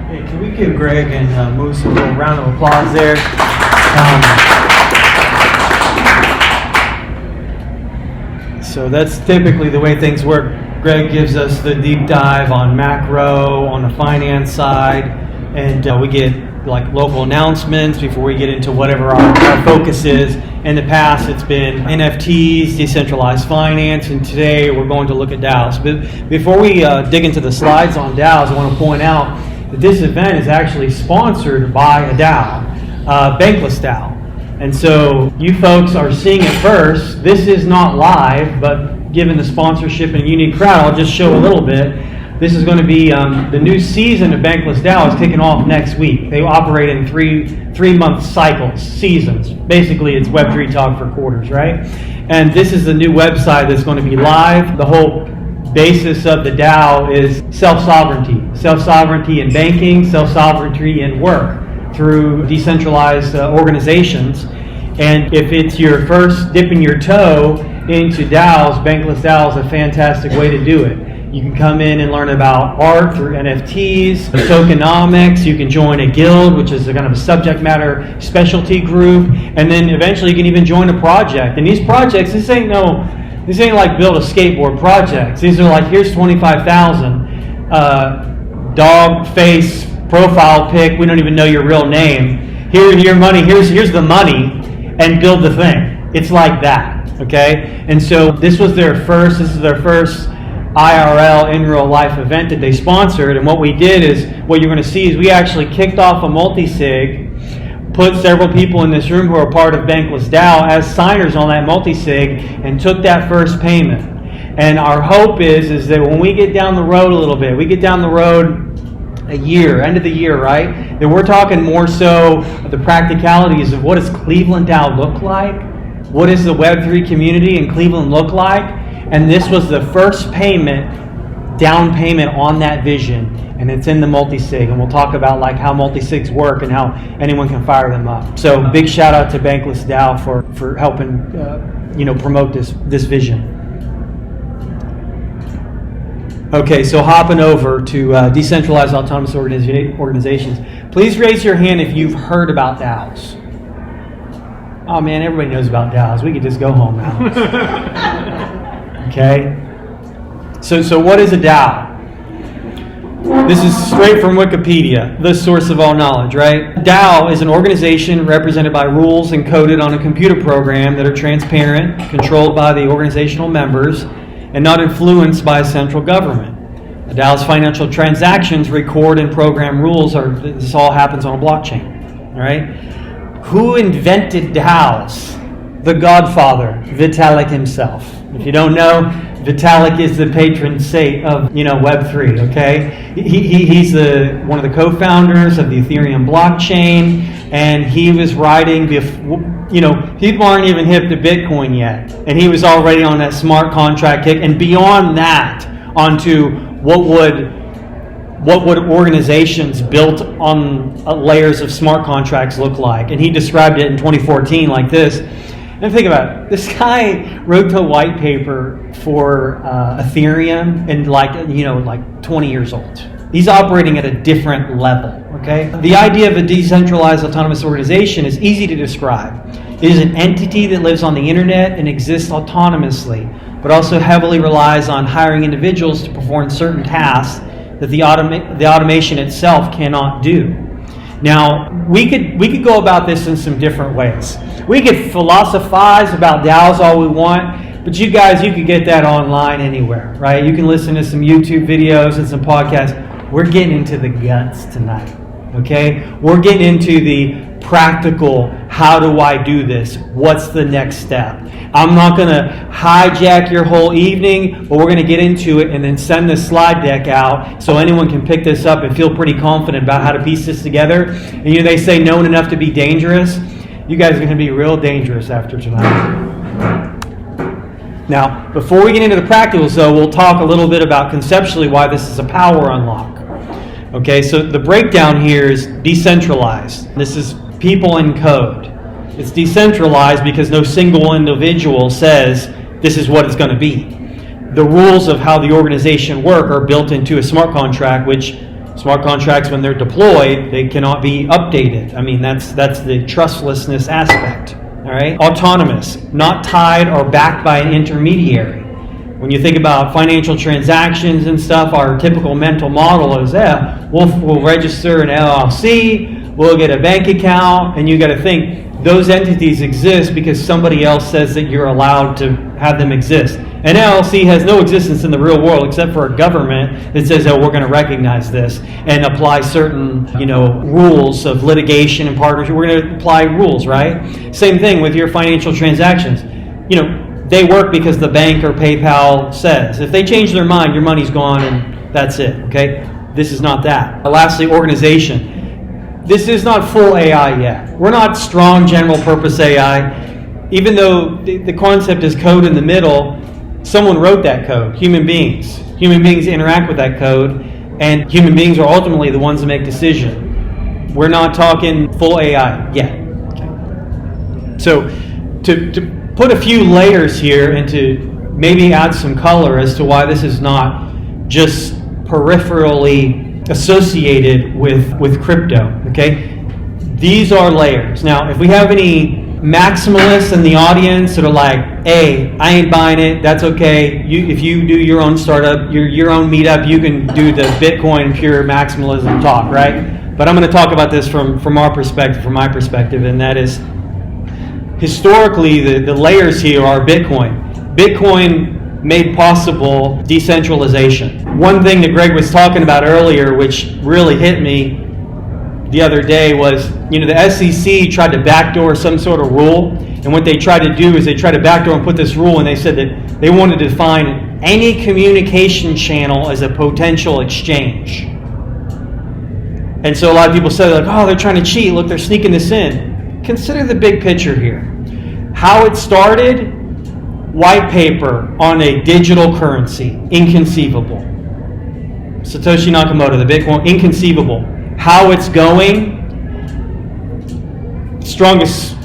Hey, can we give Greg and Moose a little round of applause there? So that's typically the way things work. Greg gives us the deep dive on macro, on the finance side, and we get local announcements before we get into whatever our focus is, In the past, it's been NFTs, decentralized finance, and today we're going to look at DAOs. But before we dig into the slides on DAOs, I want to point out that this event is actually sponsored by a DAO, Bankless DAO. And so you folks are seeing it first. This is not live, but given the sponsorship and unique crowd, I'll just show a little bit. This is going to be the new season of Bankless DAO is kicking off next week. They operate in three-month cycles, seasons. Basically, it's Web3 talk for quarters, right? And this is the new website that's going to be live. The whole basis of the DAO is self-sovereignty. Self-sovereignty in banking, self-sovereignty in work through decentralized organizations. And if it's your first dipping your toe into DAOs, Bankless DAO is a fantastic way to do it. You can come in and learn about art through NFTs, tokenomics. You can join a guild, which is a kind of a subject matter specialty group, and then eventually you can even join a project. And these projects, this ain't like build a skateboard projects. These are like, here's 25,000, dog face profile pic. We don't even know your real name. Here's your money. Here's the money, and build the thing. It's like that, okay? And so this is their first IRL in real life event that they sponsored, and what we did is, what you're going to see is we actually kicked off a multi-sig, put several people in this room who are part of Bankless DAO as signers on that multi-sig, and took that first payment. And our hope is that when we get down the road a little bit, we get down the road a year, end of the year, right? Then we're talking more so of the practicalities of what does Cleveland DAO look like? What does the Web3 community in Cleveland look like? And this was the first down payment on that vision, and it's in the multi-sig, and we'll talk about like how multi-sigs work and how anyone can fire them up. So big shout out to Bankless DAO for helping promote this vision. Okay, so hopping over to decentralized autonomous organizations. Please raise your hand if you've heard about DAOs. Oh man, everybody knows about DAOs. We could just go home now. Okay, so what is a DAO? This is straight from Wikipedia, the source of all knowledge, right? DAO is an organization represented by rules encoded on a computer program that are transparent, controlled by the organizational members, and not influenced by a central government. A DAO's financial transactions record and program rules. This all happens on a blockchain, all right? Who invented DAOs? The godfather, Vitalik himself. If you don't know, Vitalik is the patron saint of Web3. Okay, he's one of the co-founders of the Ethereum blockchain, and he was writing. People aren't even hip to Bitcoin yet, and he was already on that smart contract kick. And beyond that, onto what would organizations built on layers of smart contracts look like? And he described it in 2014 like this. And think about it. This guy wrote the white paper for Ethereum and like 20 years old. He's operating at a different level, okay? The idea of a decentralized autonomous organization is easy to describe. It is an entity that lives on the internet and exists autonomously, but also heavily relies on hiring individuals to perform certain tasks that the automation itself cannot do. Now, we could go about this in some different ways. We could philosophize about DAOs all we want, but you could get that online anywhere, right? You can listen to some YouTube videos and some podcasts. We're getting into the guts tonight, okay? We're getting into the practical, how do I do this? What's the next step? I'm not going to hijack your whole evening, but we're going to get into it and then send this slide deck out so anyone can pick this up and feel pretty confident about how to piece this together. And they say known enough to be dangerous. You guys are going to be real dangerous after tonight. Now, before we get into the practicals, though, we'll talk a little bit about conceptually why this is a power unlock. Okay, so the breakdown here is decentralized. This is people in code. It's decentralized because no single individual says this is what it's going to be. The rules of how the organization work are built into a smart contract, which smart contracts, when they're deployed, they cannot be updated. I mean, that's the trustlessness aspect. All right, autonomous, not tied or backed by an intermediary. When you think about financial transactions and stuff, our typical mental model is, we'll register an LLC, we'll get a bank account, and you got to think, those entities exist because somebody else says that you're allowed to have them exist. An LLC has no existence in the real world except for a government that says, oh, we're going to recognize this and apply certain, rules of litigation and partnership. We're going to apply rules, right? Same thing with your financial transactions. They work because the bank or PayPal says. If they change their mind, your money's gone and that's it, okay? This is not that. Lastly, organization. This is not full AI yet. We're not strong general purpose AI. Even though the concept is code in the middle, someone wrote that code, human beings. Human beings interact with that code, and human beings are ultimately the ones that make decisions. We're not talking full AI yet. Okay. So to put a few layers here and to maybe add some color as to why this is not just peripherally associated with crypto, okay? These are layers. Now, if we have any maximalists in the audience that are like, hey, I ain't buying it, that's okay. If you do your own startup, your own meetup, you can do the Bitcoin pure maximalism talk, right? But I'm going to talk about this from our perspective, from my perspective, and that is historically the layers here are Bitcoin. Bitcoin made possible decentralization. One thing that Greg was talking about earlier, which really hit me the other day, was the SEC tried to backdoor some sort of rule, and what they tried to do is they tried to backdoor and put this rule, and they said that they wanted to define any communication channel as a potential exchange. And so a lot of people say, like, oh, they're trying to cheat, look, they're sneaking this in. Consider the big picture here. How it started, white paper on a digital currency, inconceivable. Satoshi Nakamoto, the Bitcoin, inconceivable. How it's going, strongest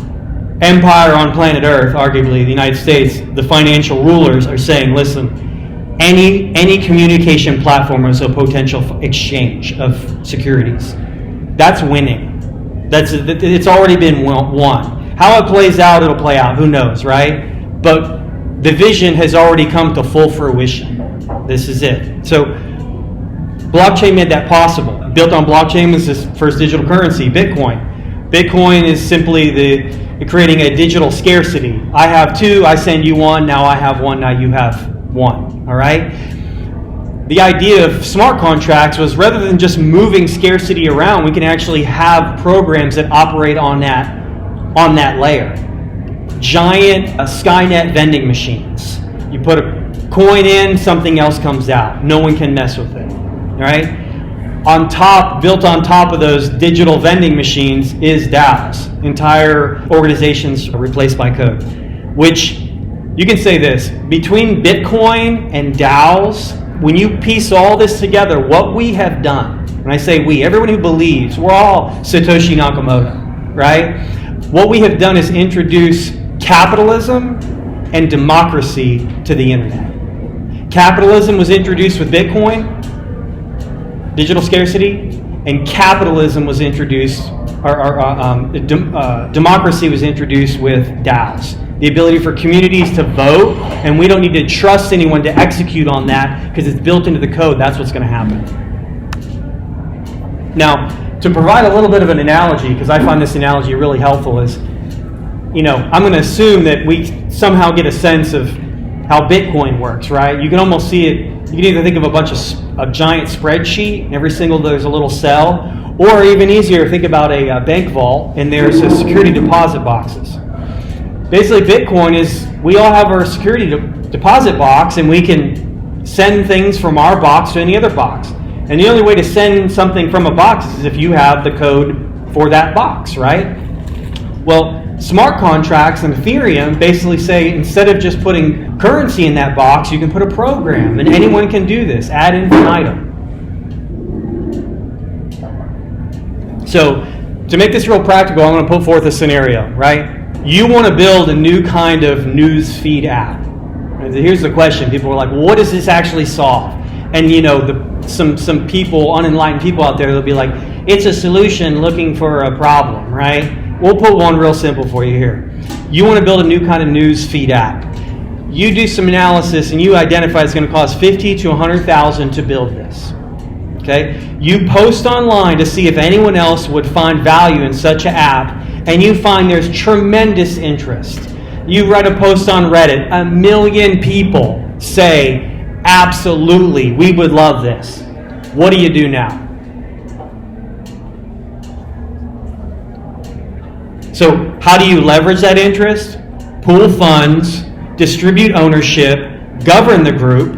empire on planet Earth, arguably the United States, the financial rulers are saying, listen, any communication platform is a potential exchange of securities. That's winning. It's already been won. How it plays out, it'll play out. Who knows, right? But the vision has already come to full fruition. This is it. So blockchain made that possible. Built on blockchain was this first digital currency, Bitcoin. Bitcoin is simply the creating a digital scarcity. I have two, I send you one, now I have one, now you have one. All right? The idea of smart contracts was rather than just moving scarcity around, we can actually have programs that operate on that layer. Giant Skynet vending machines. You put a coin in, something else comes out. No one can mess with it. All right? Built on top of those digital vending machines is DAOs. Entire organizations are replaced by code. Which, you can say this, between Bitcoin and DAOs, when you piece all this together, what we have done, when I say we, everyone who believes, we're all Satoshi Nakamoto, right? What we have done is introduce capitalism and democracy to the internet. Capitalism was introduced with Bitcoin, digital scarcity, and capitalism was introduced, democracy was introduced with DAOs. The ability for communities to vote, and we don't need to trust anyone to execute on that because it's built into the code. That's what's going to happen. Now, to provide a little bit of an analogy, because I find this analogy really helpful, is, I'm going to assume that we somehow get a sense of how Bitcoin works, right? You can almost see it. You can either think of a giant spreadsheet, and every single there's a little cell, or even easier, think about a bank vault, and there's a security deposit boxes. Basically, Bitcoin is, we all have our security deposit box, and we can send things from our box to any other box. And the only way to send something from a box is if you have the code for that box, right? Well, smart contracts and Ethereum basically say, instead of just putting currency in that box, you can put a program, and anyone can do this, ad infinitum. So, to make this real practical, I'm going to put forth a scenario, right? You want to build a new kind of news feed app. And here's the question. People are like, well, what does this actually solve? And some people, unenlightened people out there, they'll be like, it's a solution looking for a problem, right? We'll put one real simple for you here. You want to build a new kind of news feed app. You do some analysis and you identify it's going to cost $50,000 to $100,000 to build this. Okay? You post online to see if anyone else would find value in such an app, and you find there's tremendous interest. You write a post on Reddit, 1 million people say, absolutely, we would love this. What do you do now? So how do you leverage that interest? Pool funds, distribute ownership, govern the group,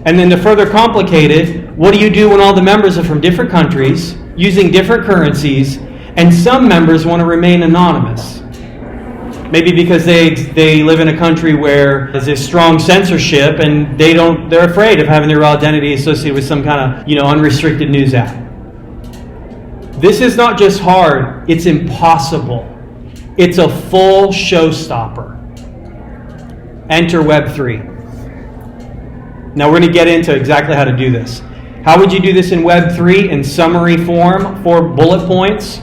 and then to further complicate it, what do you do when all the members are from different countries, using different currencies, and some members want to remain anonymous? Maybe because they live in a country where there's a strong censorship and they're afraid of having their identity associated with some kind of, unrestricted news app. This is not just hard, it's impossible. It's a full showstopper. Enter Web3. Now we're going to get into exactly how to do this. How would you do this in Web3? In summary form, 4 bullet points.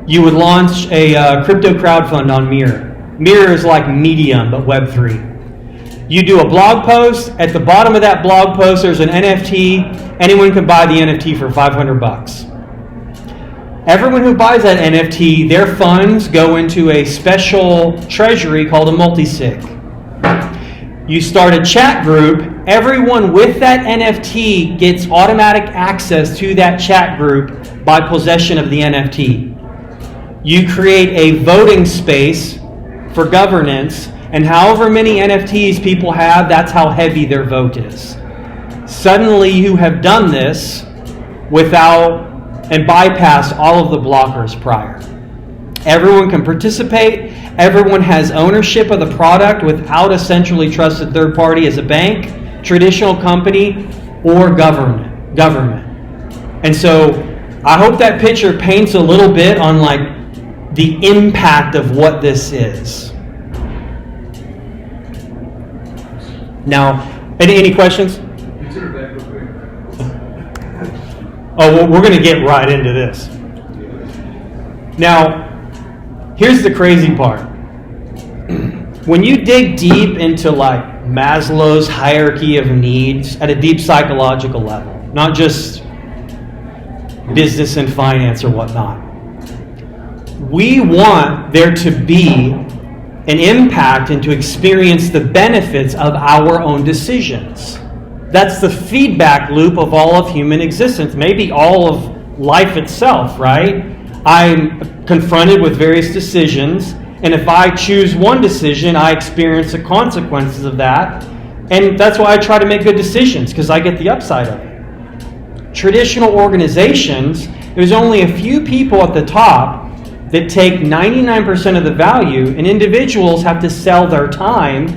You would launch a crypto crowdfund on Mirror. Mirror is like Medium, but Web3. You do a blog post. At the bottom of that blog post, there's an NFT. Anyone can buy the NFT for $500. Everyone who buys that NFT, their funds go into a special treasury called a multisig. You start a chat group. Everyone with that NFT gets automatic access to that chat group by possession of the NFT. You create a voting space for governance, and however many NFTs people have, that's how heavy their vote is. Suddenly you have done this and bypassed all of the blockers prior. Everyone can participate. Everyone has ownership of the product without a centrally trusted third party as a bank, traditional company, or government. And so I hope that picture paints a little bit on the impact of what this is. Now, any questions? Consider that real quick. Oh, well, we're going to get right into this. Now, here's the crazy part. When you dig deep into Maslow's hierarchy of needs at a deep psychological level, not just business and finance or whatnot, we want there to be an impact and to experience the benefits of our own decisions. That's the feedback loop of all of human existence, maybe all of life itself, right? I'm confronted with various decisions, and if I choose one decision, I experience the consequences of that, and that's why I try to make good decisions, because I get the upside of it. Traditional organizations, there's only a few people at the top that take 99% of the value, and individuals have to sell their time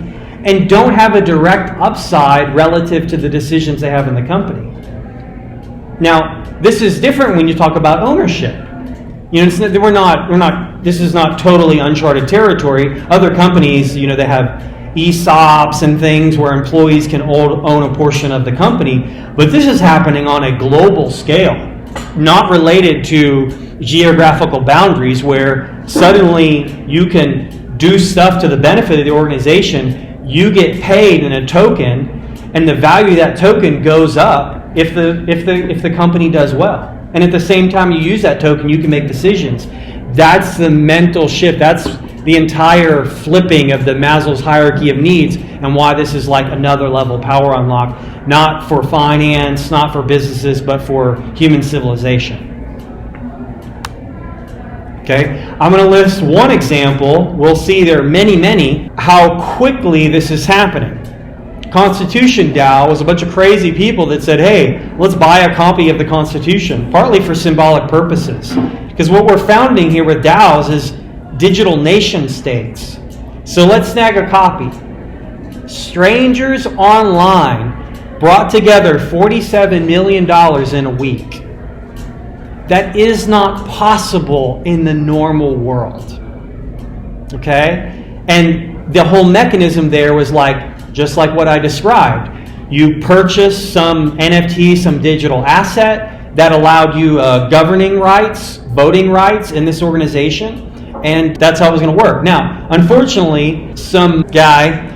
and don't have a direct upside relative to the decisions they have in the company. Now, this is different when you talk about ownership. This is not totally uncharted territory. Other companies, they have ESOPs and things where employees can own a portion of the company, but this is happening on a global scale, not related to geographical boundaries where suddenly you can do stuff to the benefit of the organization, you get paid in a token, and the value of that token goes up if the company does well. And at the same time you use that token, you can make decisions. That's the mental shift. That's the entire flipping of the Maslow's hierarchy of needs, and why this is another level power unlock, not for finance, not for businesses, but for human civilization. Okay, I'm going to list one example. We'll see there are many, how quickly this is happening. Constitution DAO was a bunch of crazy people that said, hey, let's buy a copy of the Constitution, partly for symbolic purposes. Because what we're founding here with DAOs is digital nation states. So let's snag a copy. Strangers online brought together $47 million in a week. That is not possible in the normal world. Okay? And the whole mechanism there was just like what I described. You purchased some NFT, some digital asset that allowed you governing rights, voting rights in this organization, and that's how it was going to work. Now, unfortunately, some guy,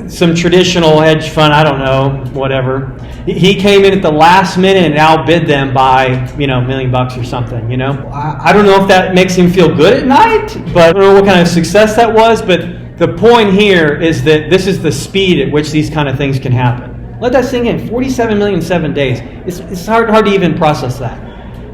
some traditional hedge fund, I don't know, whatever, He came in at the last minute and outbid them by, $1 million or something, I don't know if that makes him feel good at night, but I don't know what kind of success that was, but the point here is that this is the speed at which these kind of things can happen. Let that sink in. 47 million in 7 days. It's hard to even process that.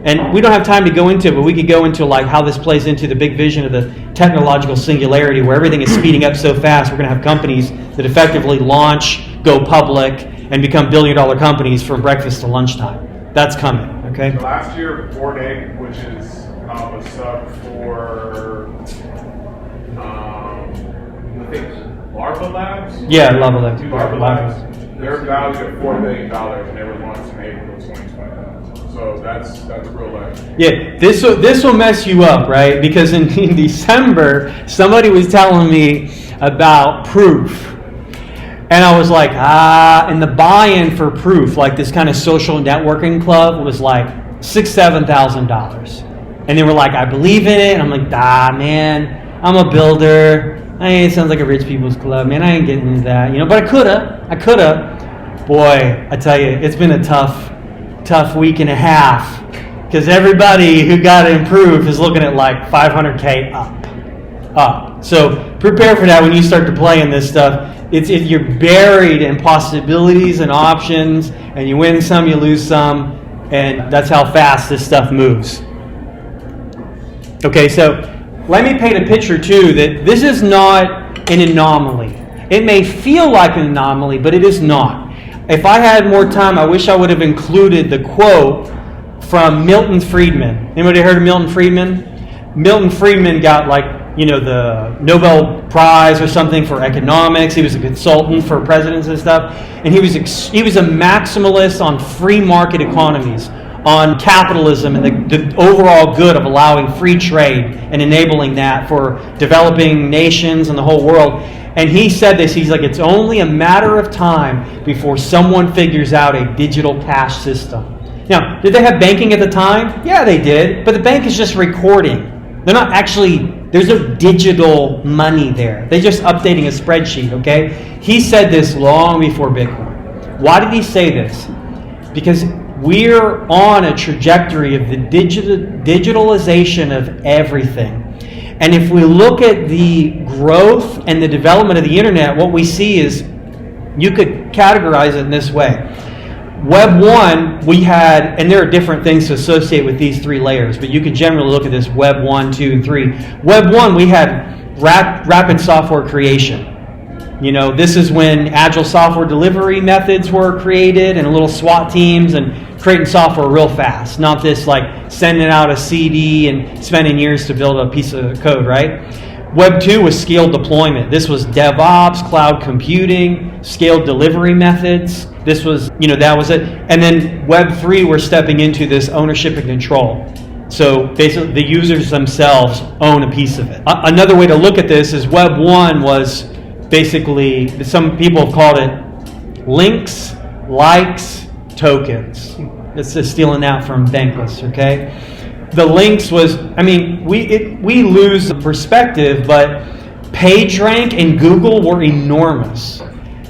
And we don't have time to go into it, but we could go into like how this plays into the big vision of the technological singularity where everything is speeding up so fast. We're going to have companies that effectively launch, go public, and become billion-dollar companies from breakfast to lunchtime. That's coming, okay? So last year, Bored Ape, which is a sub for, I think, Larva Labs? Yeah, Larva Labs. They're valued at $4 billion, and they were launched in April of 2020. So that's real life. Yeah, this will mess you up, right? Because in December, somebody was telling me about Proof. And I was like, and the buy-in for Proof, like this kind of social networking club, was like $6,000-$7,000. And they were like, I believe in it. And I'm like, man, I'm a builder. It sounds like a rich people's club, man. I ain't getting into that, But I coulda. Boy, I tell you, it's been a tough week and a half because everybody who got it in Proof is looking at like 500K up. So prepare for that when you start to play in this stuff. You're buried in possibilities and options, and you win some, you lose some, and that's how fast this stuff moves. Okay, so let me paint a picture too that this is not an anomaly. It may feel like an anomaly, but it is not. If I had more time, I wish I would have included the quote from Milton Friedman. Anybody heard of Milton Friedman? Milton Friedman got the Nobel Prize or something for economics. He was a consultant for presidents and stuff. And he was a maximalist on free market economies, on capitalism and the overall good of allowing free trade and enabling that for developing nations and the whole world. And he said this, he's like, it's only a matter of time before someone figures out a digital cash system. Now, did they have banking at the time? Yeah, they did. But the bank is just recording. They're not actually, there's no digital money there. They're just updating a spreadsheet, okay? He said this long before Bitcoin. Why did he say this? Because we're on a trajectory of the digitalization of everything. And if we look at the growth and the development of the internet, what we see is, you could categorize it in this way. Web 1, we had, and there are different things to associate with these three layers, but you could generally look at this Web 1, 2, and 3. Web 1, we had rapid software creation. This is when agile software delivery methods were created and little SWAT teams and creating software real fast. Not this like sending out a CD and spending years to build a piece of code, right? Web 2 was scaled deployment. This was DevOps, cloud computing, scaled delivery methods. This was, that was it. And then Web 3, we're stepping into this ownership and control. So basically, the users themselves own a piece of it. Another way to look at this is Web 1 was basically, some people have called it links, likes, tokens. It's just stealing that from Bankless, okay? The links was, we lose the perspective, but PageRank and Google were enormous.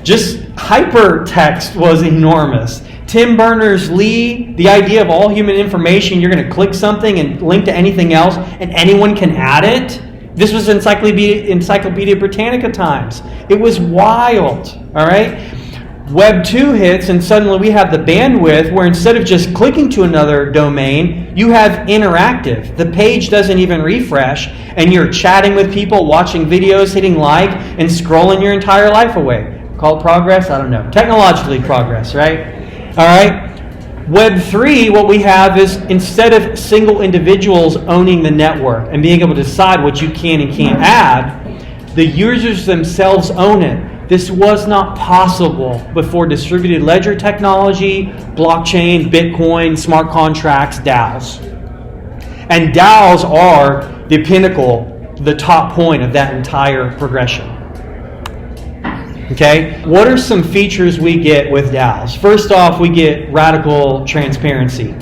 Just hypertext was enormous. Tim Berners-Lee, the idea of all human information, you're going to click something and link to anything else, and anyone can add it. This was Encyclopedia Britannica times. It was wild, all right? Web 2 hits, and suddenly we have the bandwidth where instead of just clicking to another domain, you have interactive. The page doesn't even refresh, and you're chatting with people, watching videos, hitting like, and scrolling your entire life away. Call it progress? I don't know. Technologically progress, right? All right. Web 3, what we have is instead of single individuals owning the network and being able to decide what you can and can't add, the users themselves own it. This was not possible before distributed ledger technology, blockchain, Bitcoin, smart contracts, DAOs. And DAOs are the pinnacle, the top point of that entire progression. Okay? What are some features we get with DAOs? First off, we get radical transparency.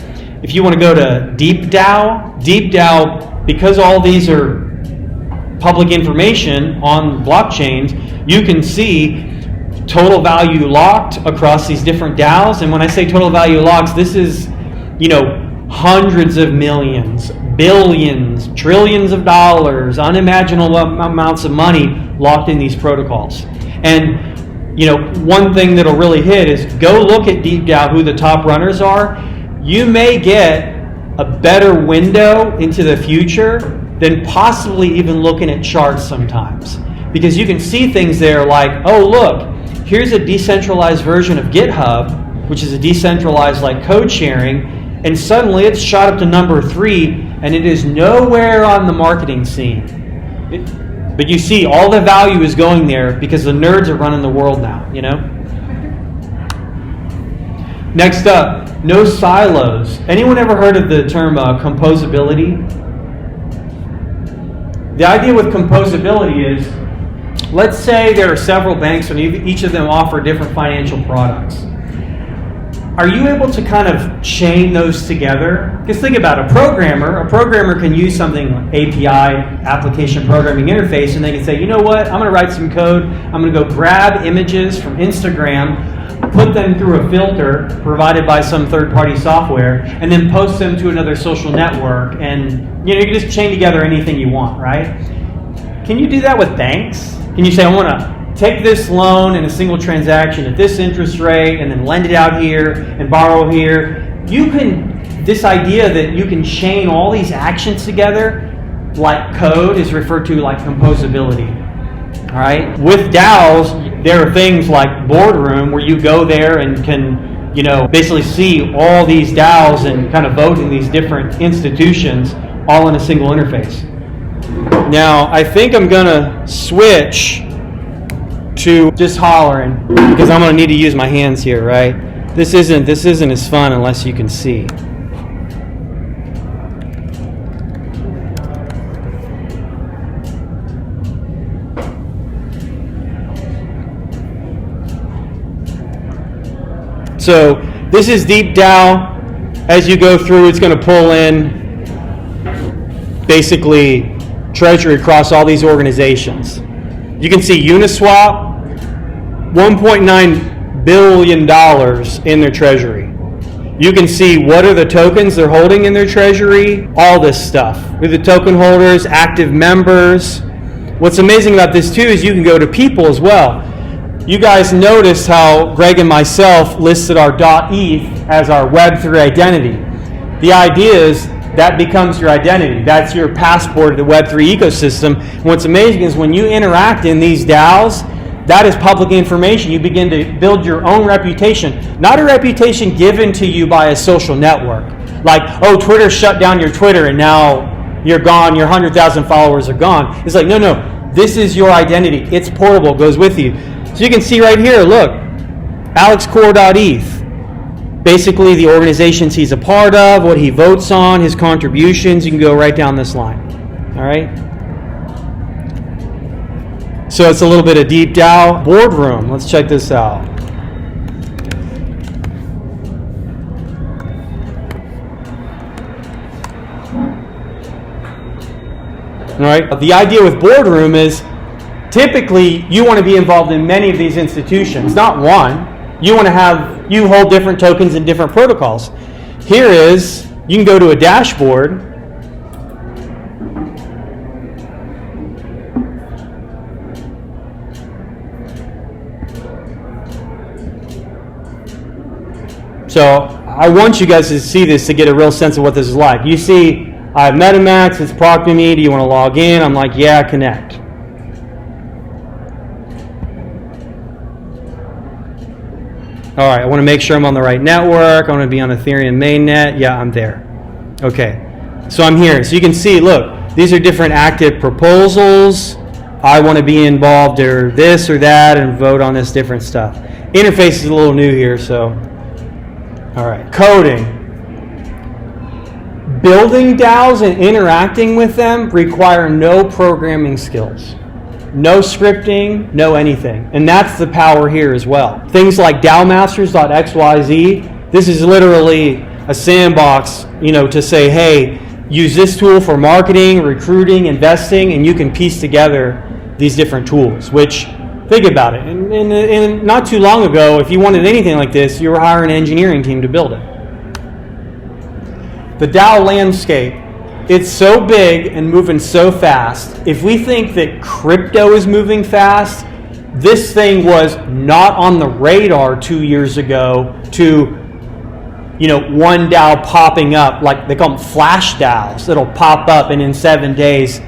If you want to go to Deep DAO, because all these are public information on blockchains, you can see total value locked across these different DAOs. And when I say total value locked, this is, hundreds of millions, billions, trillions of dollars, unimaginable amounts of money locked in these protocols. And one thing that'll really hit is go look at Deep DAO, who the top runners are. You may get a better window into the future than possibly even looking at charts sometimes. Because you can see things there like, oh look, here's a decentralized version of GitHub, which is a decentralized code sharing, and suddenly it's shot up to number 3, and it is nowhere on the marketing scene. But you see, all the value is going there because the nerds are running the world now, Next up, no silos. Anyone ever heard of the term composability? The idea with composability is, let's say there are several banks and each of them offer different financial products. Are you able to kind of chain those together? Because think about a programmer can use something like API, application programming interface, and they can say, you know what, I'm going to write some code, I'm going to go grab images from Instagram, put them through a filter provided by some third-party software, and then post them to another social network, and you can just chain together anything you want, right? Can you do that with banks? Can you say, I want to take this loan in a single transaction at this interest rate and then lend it out here and borrow here? This idea that you can chain all these actions together like code is referred to like composability. All right? With DAOs, there are things like Boardroom where you go there and can, basically see all these DAOs and kind of vote in these different institutions all in a single interface. Now, I think I'm going to switch to just hollering because I'm going to need to use my hands here, right? This isn't as fun unless you can see. So this is Deep DAO. As you go through, it's going to pull in basically treasury across all these organizations. You can see Uniswap, $1.9 billion in their treasury. You can see what are the tokens they're holding in their treasury, all this stuff. Who are the token holders, active members. What's amazing about this too is you can go to people as well. You guys notice how Greg and myself listed our .eth as our Web3 identity. The idea is that becomes your identity. That's your passport to the Web3 ecosystem. And what's amazing is when you interact in these DAOs, that is public information. You begin to build your own reputation, not a reputation given to you by a social network. Like, oh, Twitter shut down your Twitter and now you're gone, your 100,000 followers are gone. It's like, no, this is your identity. It's portable, it goes with you. So you can see right here, look, alexcore.eth. Basically, the organizations he's a part of, what he votes on, his contributions. You can go right down this line. All right? So it's a little bit of Deep DAO. Boardroom. Let's check this out. All right? The idea with Boardroom is typically you want to be involved in many of these institutions, not one. You hold different tokens in different protocols. Here is, you can go to a dashboard. So I want you guys to see this to get a real sense of what this is like. You see, I have MetaMask, it's prompting me, do you want to log in? I'm like, yeah, connect. All right, I want to make sure I'm on the right network. I want to be on Ethereum mainnet. Yeah, I'm there. Okay, so I'm here. So you can see, look, these are different active proposals. I want to be involved or this or that and vote on this different stuff. Interface is a little new here, so. All right, coding. Building DAOs and interacting with them require no programming skills. No scripting, no anything. And that's the power here as well. Things like DAOmasters.xyz, this is literally a sandbox, to say, hey, use this tool for marketing, recruiting, investing, and you can piece together these different tools, which Think about it. And not too long ago, if you wanted anything like this, you were hiring an engineering team to build it. The DAO landscape, it's so big and moving so fast. If we think that crypto is moving fast, this thing was not on the radar 2 years ago to, one DAO popping up, like they call them flash DAOs. It'll pop up and in 7 days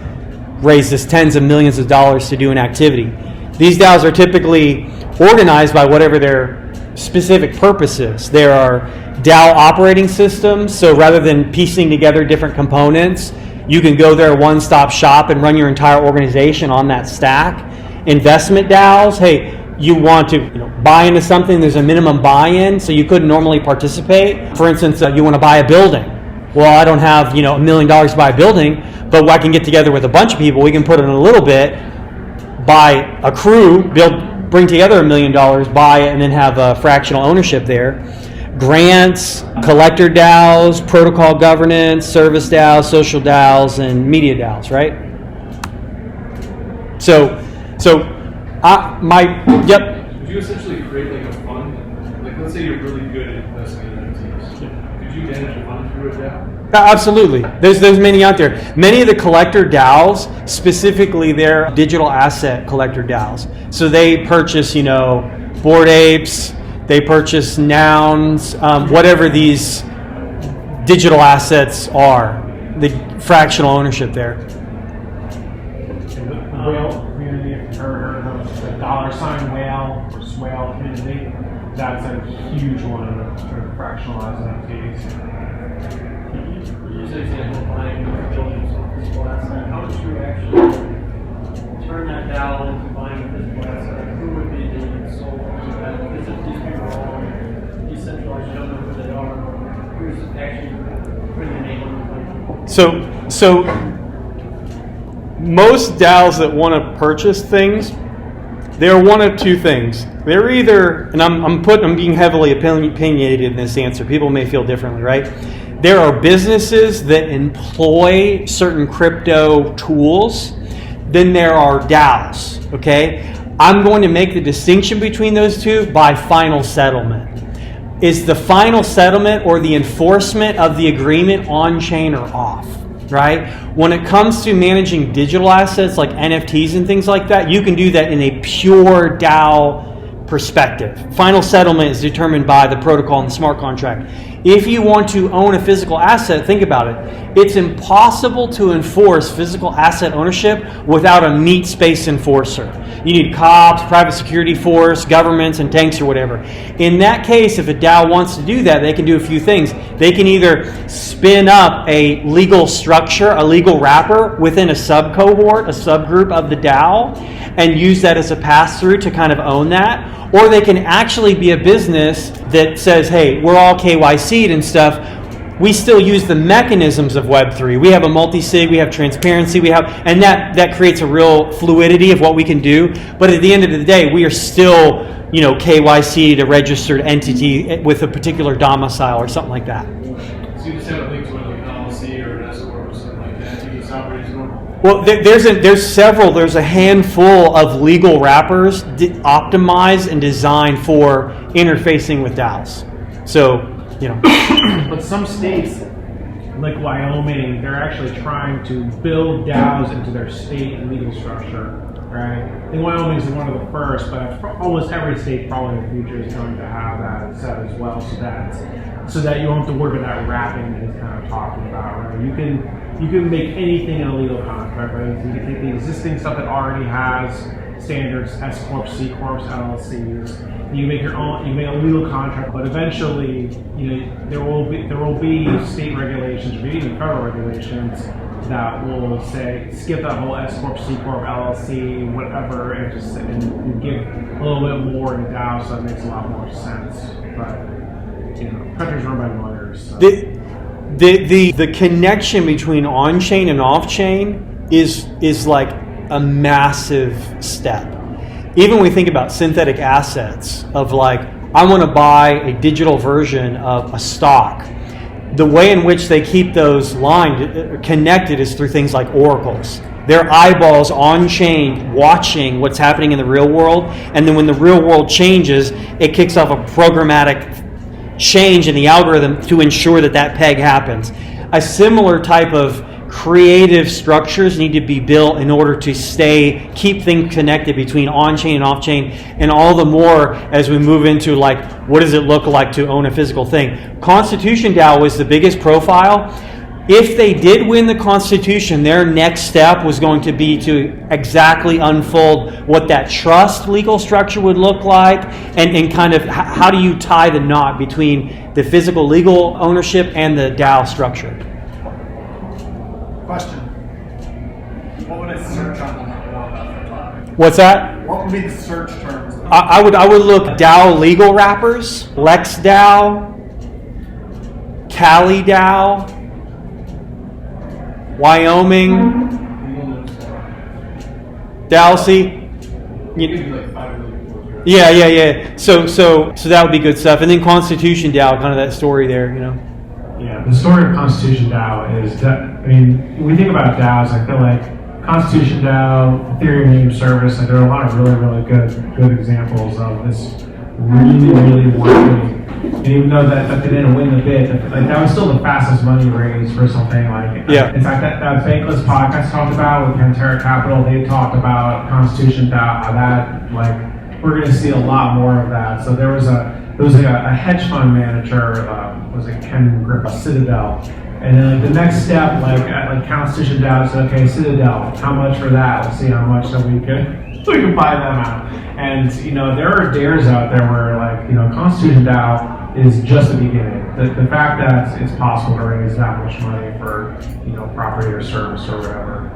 raise us tens of millions of dollars to do an activity. These DAOs are typically organized by whatever their specific purpose is. There are DAO operating systems, so rather than piecing together different components, you can go there one-stop shop and run your entire organization on that stack. Investment DAOs, hey, you want to buy into something, there's a minimum buy-in, so you couldn't normally participate. For instance, you want to buy a building. Well, I don't have $1 million to buy a building, but I can get together with a bunch of people, we can put in a little bit, buy a crew, bring together $1 million, buy it, and then have a fractional ownership there. Grants, collector DAOs, protocol governance, service DAOs, social DAOs, and media DAOs, right? Could you essentially create like a fund? Like, let's say you're really good at investing in NFTs. Could you manage a fund through a DAO? Absolutely. There's many out there. Many of the collector DAOs, specifically they're digital asset collector DAOs. So they purchase, Bored Apes, they purchase nouns, whatever these digital assets are, the fractional ownership there. The whale community, if you've heard of the $sign whale or swale community, that's a huge one of the fractionalized NFTs. Use the example of buying building physical asset. How would you actually turn that DAO into buying a physical asset? Who would be the sole owner of that? Because if these people are all decentralized, you don't know who they are, who's actually putting the name on the plate? So most DAOs that want to purchase things, they're one of two things. They're either, and I'm being heavily opinionated in this answer. People may feel differently, right? There are businesses that employ certain crypto tools. Then there are DAOs, okay? I'm going to make the distinction between those two by final settlement. Is the final settlement or the enforcement of the agreement on-chain or off, right? When it comes to managing digital assets like NFTs and things like that, you can do that in a pure DAO perspective. Final settlement is determined by the protocol and the smart contract. If you want to own a physical asset, think about it. It's impossible to enforce physical asset ownership without a meat space enforcer. You need cops, private security force, governments, and tanks or whatever. In that case, if a DAO wants to do that, they can do a few things. They can either spin up a legal structure, a legal wrapper within a sub-cohort, a subgroup of the DAO, and use that as a pass-through to kind of own that. Or they can actually be a business that says, hey, we're all KYC'd and stuff. We still use the mechanisms of Web3. We have a multi-sig, we have transparency, and that creates a real fluidity of what we can do. But at the end of the day, we are still, KYC'd, a registered entity with a particular domicile or something like that. So you just have a link to an LLC or an S corp or something like that. You just operate as normal. Well, there's a handful of legal wrappers optimized and designed for interfacing with DAOs. So, But some states, like Wyoming, they're actually trying to build DAOs into their state legal structure, right? I think Wyoming is one of the first, but almost every state probably in the future is going to have that set as well, so that you don't have to worry about that wrapping that he's kind of talking about, right? You can make anything in a legal contract, right? So you can take the existing stuff that already has standards, S corps, C corps, LLCs. You make your own. You make a legal contract, but eventually, there will be state regulations, or even federal regulations that will say skip that whole S corp, C corp, LLC, whatever, and just and give a little bit more to DAO, so that makes a lot more sense. But countries run by lawyers. So. The connection between on-chain and off-chain is like a massive step. Even when we think about synthetic assets of like, I want to buy a digital version of a stock. The way in which they keep those connected is through things like oracles. their eyeballs on chain watching what's happening in the real world, and then when the real world changes, it kicks off a programmatic change in the algorithm to ensure that that peg happens. A similar type of creative structures need to be built in order to keep things connected between on-chain and off-chain, and all the more as we move into like, what does it look like to own a physical thing? Constitution DAO was the biggest profile. If they did win the Constitution, their next step was going to be to exactly unfold what that trust legal structure would look like, and kind of how do you tie the knot between the physical legal ownership and the DAO structure. Question. What would I search on the net about the topic? What's that? What would be the search terms? I would look DAO legal wrappers, Lex DAO, Cali DAO, Wyoming, Dalsy. Yeah. So that would be good stuff. And then Constitution DAO, kind of that story there, you know. Yeah, the story of Constitution DAO is that, I mean, when we think about DAOs, I feel like Constitution DAO, Ethereum Name Service, like there are a lot of really, really good examples of this really working. And even though that they didn't win the bid, like that was still the fastest money raised for something like. Yeah. In fact, that Bankless podcast talked about with Pantera Capital, they talked about Constitution DAO, how that like we're going to see a lot more of that. So there was a hedge fund manager, was it Ken Griffith, Citadel, and then like the next step, like Constitution DAO said, okay, Citadel, how much for that? Let's see how much that we can buy them out. And you know, there are dares out there where like, you know, Constitution DAO is just the beginning. The fact that it's possible to raise that much money for, you know, property or service or whatever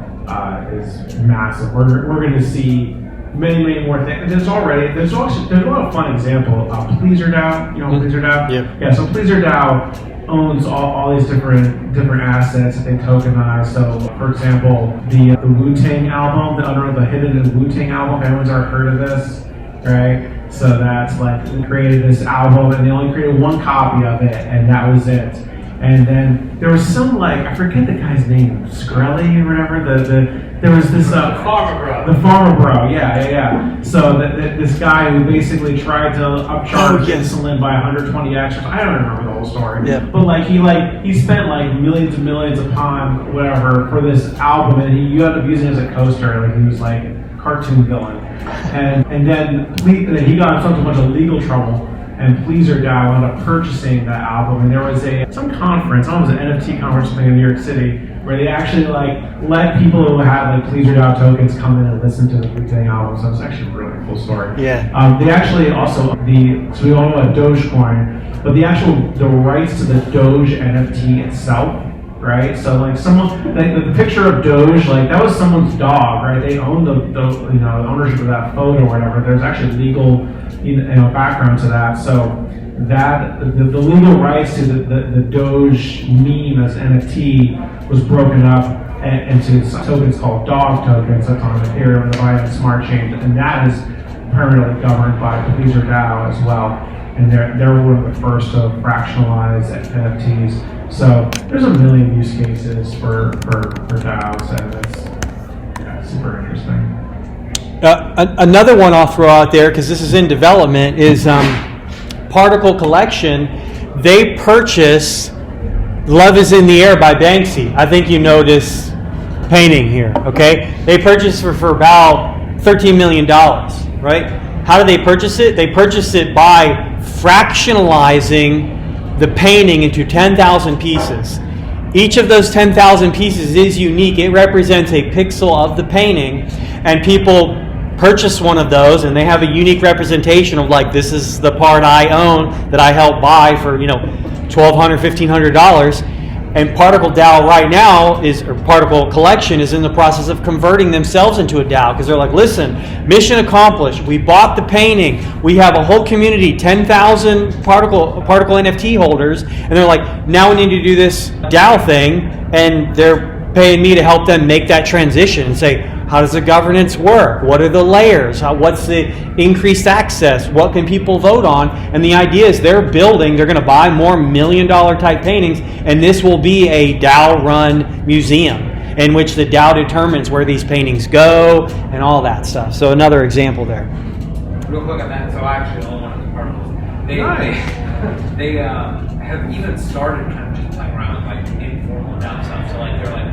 is massive. We're going to see many more things. There's a lot of fun example. Pleaser DAO, you know, Pleaser DAO. Yeah. So Pleaser DAO owns all these different assets that they tokenize. So, for example, the Wu-Tang album, the hidden Wu-Tang album. If anyone's ever heard of this, right? So that's like we created this album, and they only created one copy of it, and that was it. And then there was some like I forget the guy's name, Skrelly or whatever. There was this Farmer Bro. The Farmer Bro, yeah. So this guy who basically tried to upcharge insulin by 120x. I don't remember the whole story. Yeah. But like he spent like millions and millions upon whatever for this album, and you ended up using it as a coaster. Like he was like a cartoon villain, and then he got into a bunch of legal trouble. And Pleaser DAO ended up purchasing that album, and there was some conference, it was an NFT conference something in New York City, where they actually like let people who had like Pleaser DAO tokens come in and listen to the Wu-Tang album. So it's actually a really cool story. Yeah. They actually also so we all know about Dogecoin, but the rights to the Doge NFT itself. Right, so like the picture of Doge, like that was someone's dog, right? They own the ownership of that photo or whatever. There's actually legal, background to that. So that the legal rights to the Doge meme as NFT was broken up into tokens called dog tokens. That's on Ethereum, the Binance Smart Chain, and that is permanently governed by Pleaser DAO as well. And they're one of the first to fractionalize NFTs. So there's a million use cases for DAOs, and it's super interesting. Another one I'll throw out there, because this is in development, is Particle Collection. They purchase Love is in the Air by Banksy. I think you know this painting here, okay? They purchased for about $13 million, right? How do they purchase it? They purchase it by fractionalizing the painting into 10,000 pieces. Each of those 10,000 pieces is unique. It represents a pixel of the painting, and people purchase one of those, and they have a unique representation of like, this is the part I own that I helped buy for $1,200, $1,500. And Particle DAO right now Particle Collection is in the process of converting themselves into a DAO, because they're like, listen, mission accomplished. We bought the painting. We have a whole community, 10,000 Particle NFT holders, and they're like, now we need to do this DAO thing, and they're paying me to help them make that transition and say, how does the governance work? What are the layers? What's the increased access? What can people vote on? And the idea is they're going to buy more $1 million type paintings, and this will be a DAO-run museum. in which the DAO determines where these paintings go and all that stuff. So another example there. Real quick on that, so I actually own one of the particles. They have even started kind of just playing around with like informal DAO stuff. So like they're like,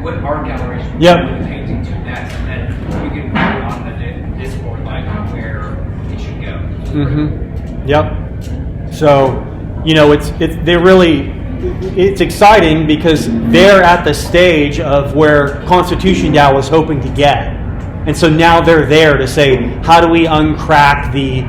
what art gallery should we put the painting to next, and then we can put it on the Discord like where it should go. Mm-hmm. Yep. So, it's exciting because they're at the stage of where Constitution DAO was hoping to get. And so now they're there to say, how do we uncrack the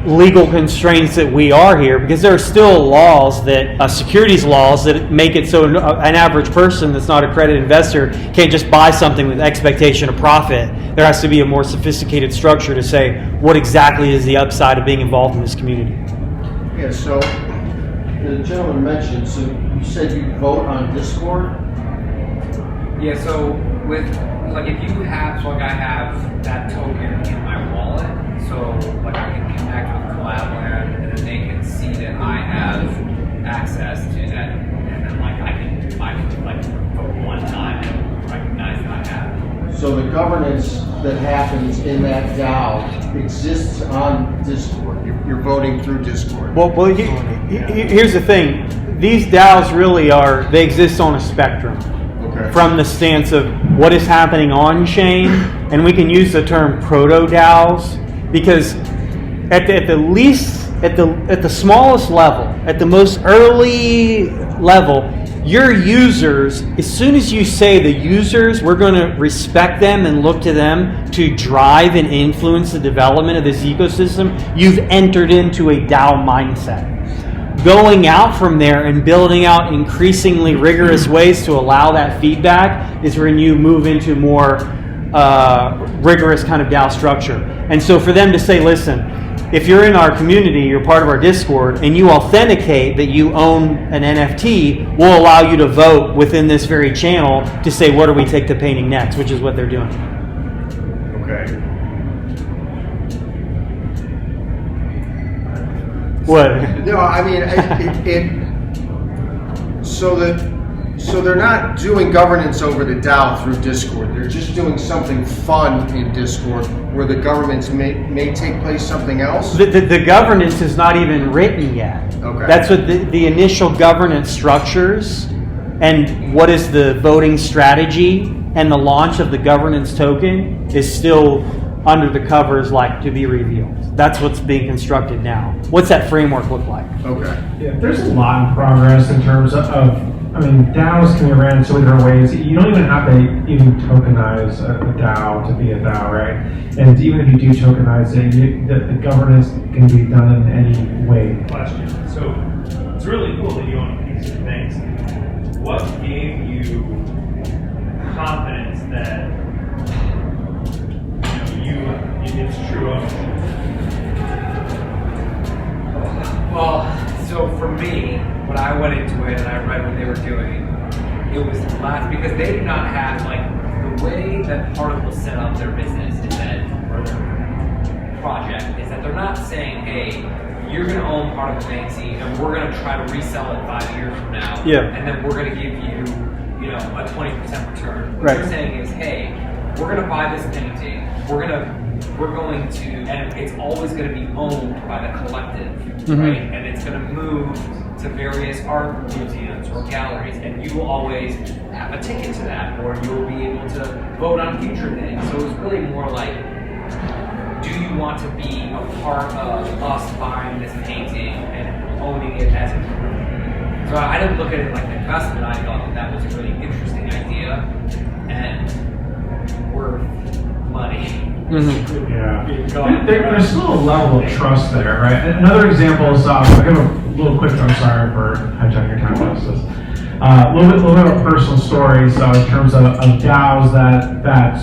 legal constraints that we are here? Because there are still laws that, securities laws that make it so an average person that's not a credit investor can't just buy something with expectation of profit. There has to be a more sophisticated structure to say what exactly is the upside of being involved in this community. Yeah, so the gentleman mentioned, so you said you vote on Discord? Yeah, so with, like if you have, so like I have that token in my wallet, so like I can connect with CollabLand and then they can see that I have access to that, and then like I can like for one time and recognize that I have. So the governance that happens in that DAO exists on Discord. You're voting through Discord. Well, here's the thing. These DAOs really they exist on a spectrum. Okay. From the stance of what is happening on chain, and we can use the term proto DAOs because at the smallest level, at the most early level, your users, as soon as you say the users, we're going to respect them and look to them to drive and influence the development of this ecosystem, you've entered into a DAO mindset. Going out from there and building out increasingly rigorous ways to allow that feedback is when you move into more rigorous kind of DAO structure. And so for them to say, listen, if you're in our community, you're part of our Discord, and you authenticate that you own an NFT, we'll allow you to vote within this very channel to say, what do we take the painting next, which is what they're doing. Okay. What? No, I mean, so they're not doing governance over the DAO through Discord. They're just doing something fun in Discord where the governance may take place something else. The governance is not even written yet. Okay. That's what the initial governance structures and what is the voting strategy and the launch of the governance token is still under the covers, like to be revealed. That's what's being constructed now. What's that framework look like? Okay. Yeah, there's a lot in progress in terms of DAOs can be ran in so many different ways. You don't even have to even tokenize a DAO to be a DAO, right? And even if you do tokenize it, the governance can be done in any way. Question. So it's really cool that you own a piece of things. What gave you confidence that it's true ownership? Well, so for me, when I went into it and I read what they were doing, it was because they do not have, like, the way that Particle set up their business is that, or their project, is that they're not saying, hey, you're going to own part of the fancy and we're going to try to resell it 5 years from now, and then we're going to give you, a 20% return. What they're saying is, hey, we're going to buy this painting, we're going to, and it's always going to be owned by the collective, right? And it's going to move to various art museums or galleries, and you will always have a ticket to that, or you'll be able to vote on future things. So it's really more like, do you want to be a part of us buying this painting and owning it as a group? So I didn't look at it like an investment. I thought that was a really interesting idea and worth money. Yeah. There's still a level of trust there, right? And another example is, I'll give a little quick, I'm sorry for hijacking your time, Justice. A little bit of personal stories in terms of DAOs that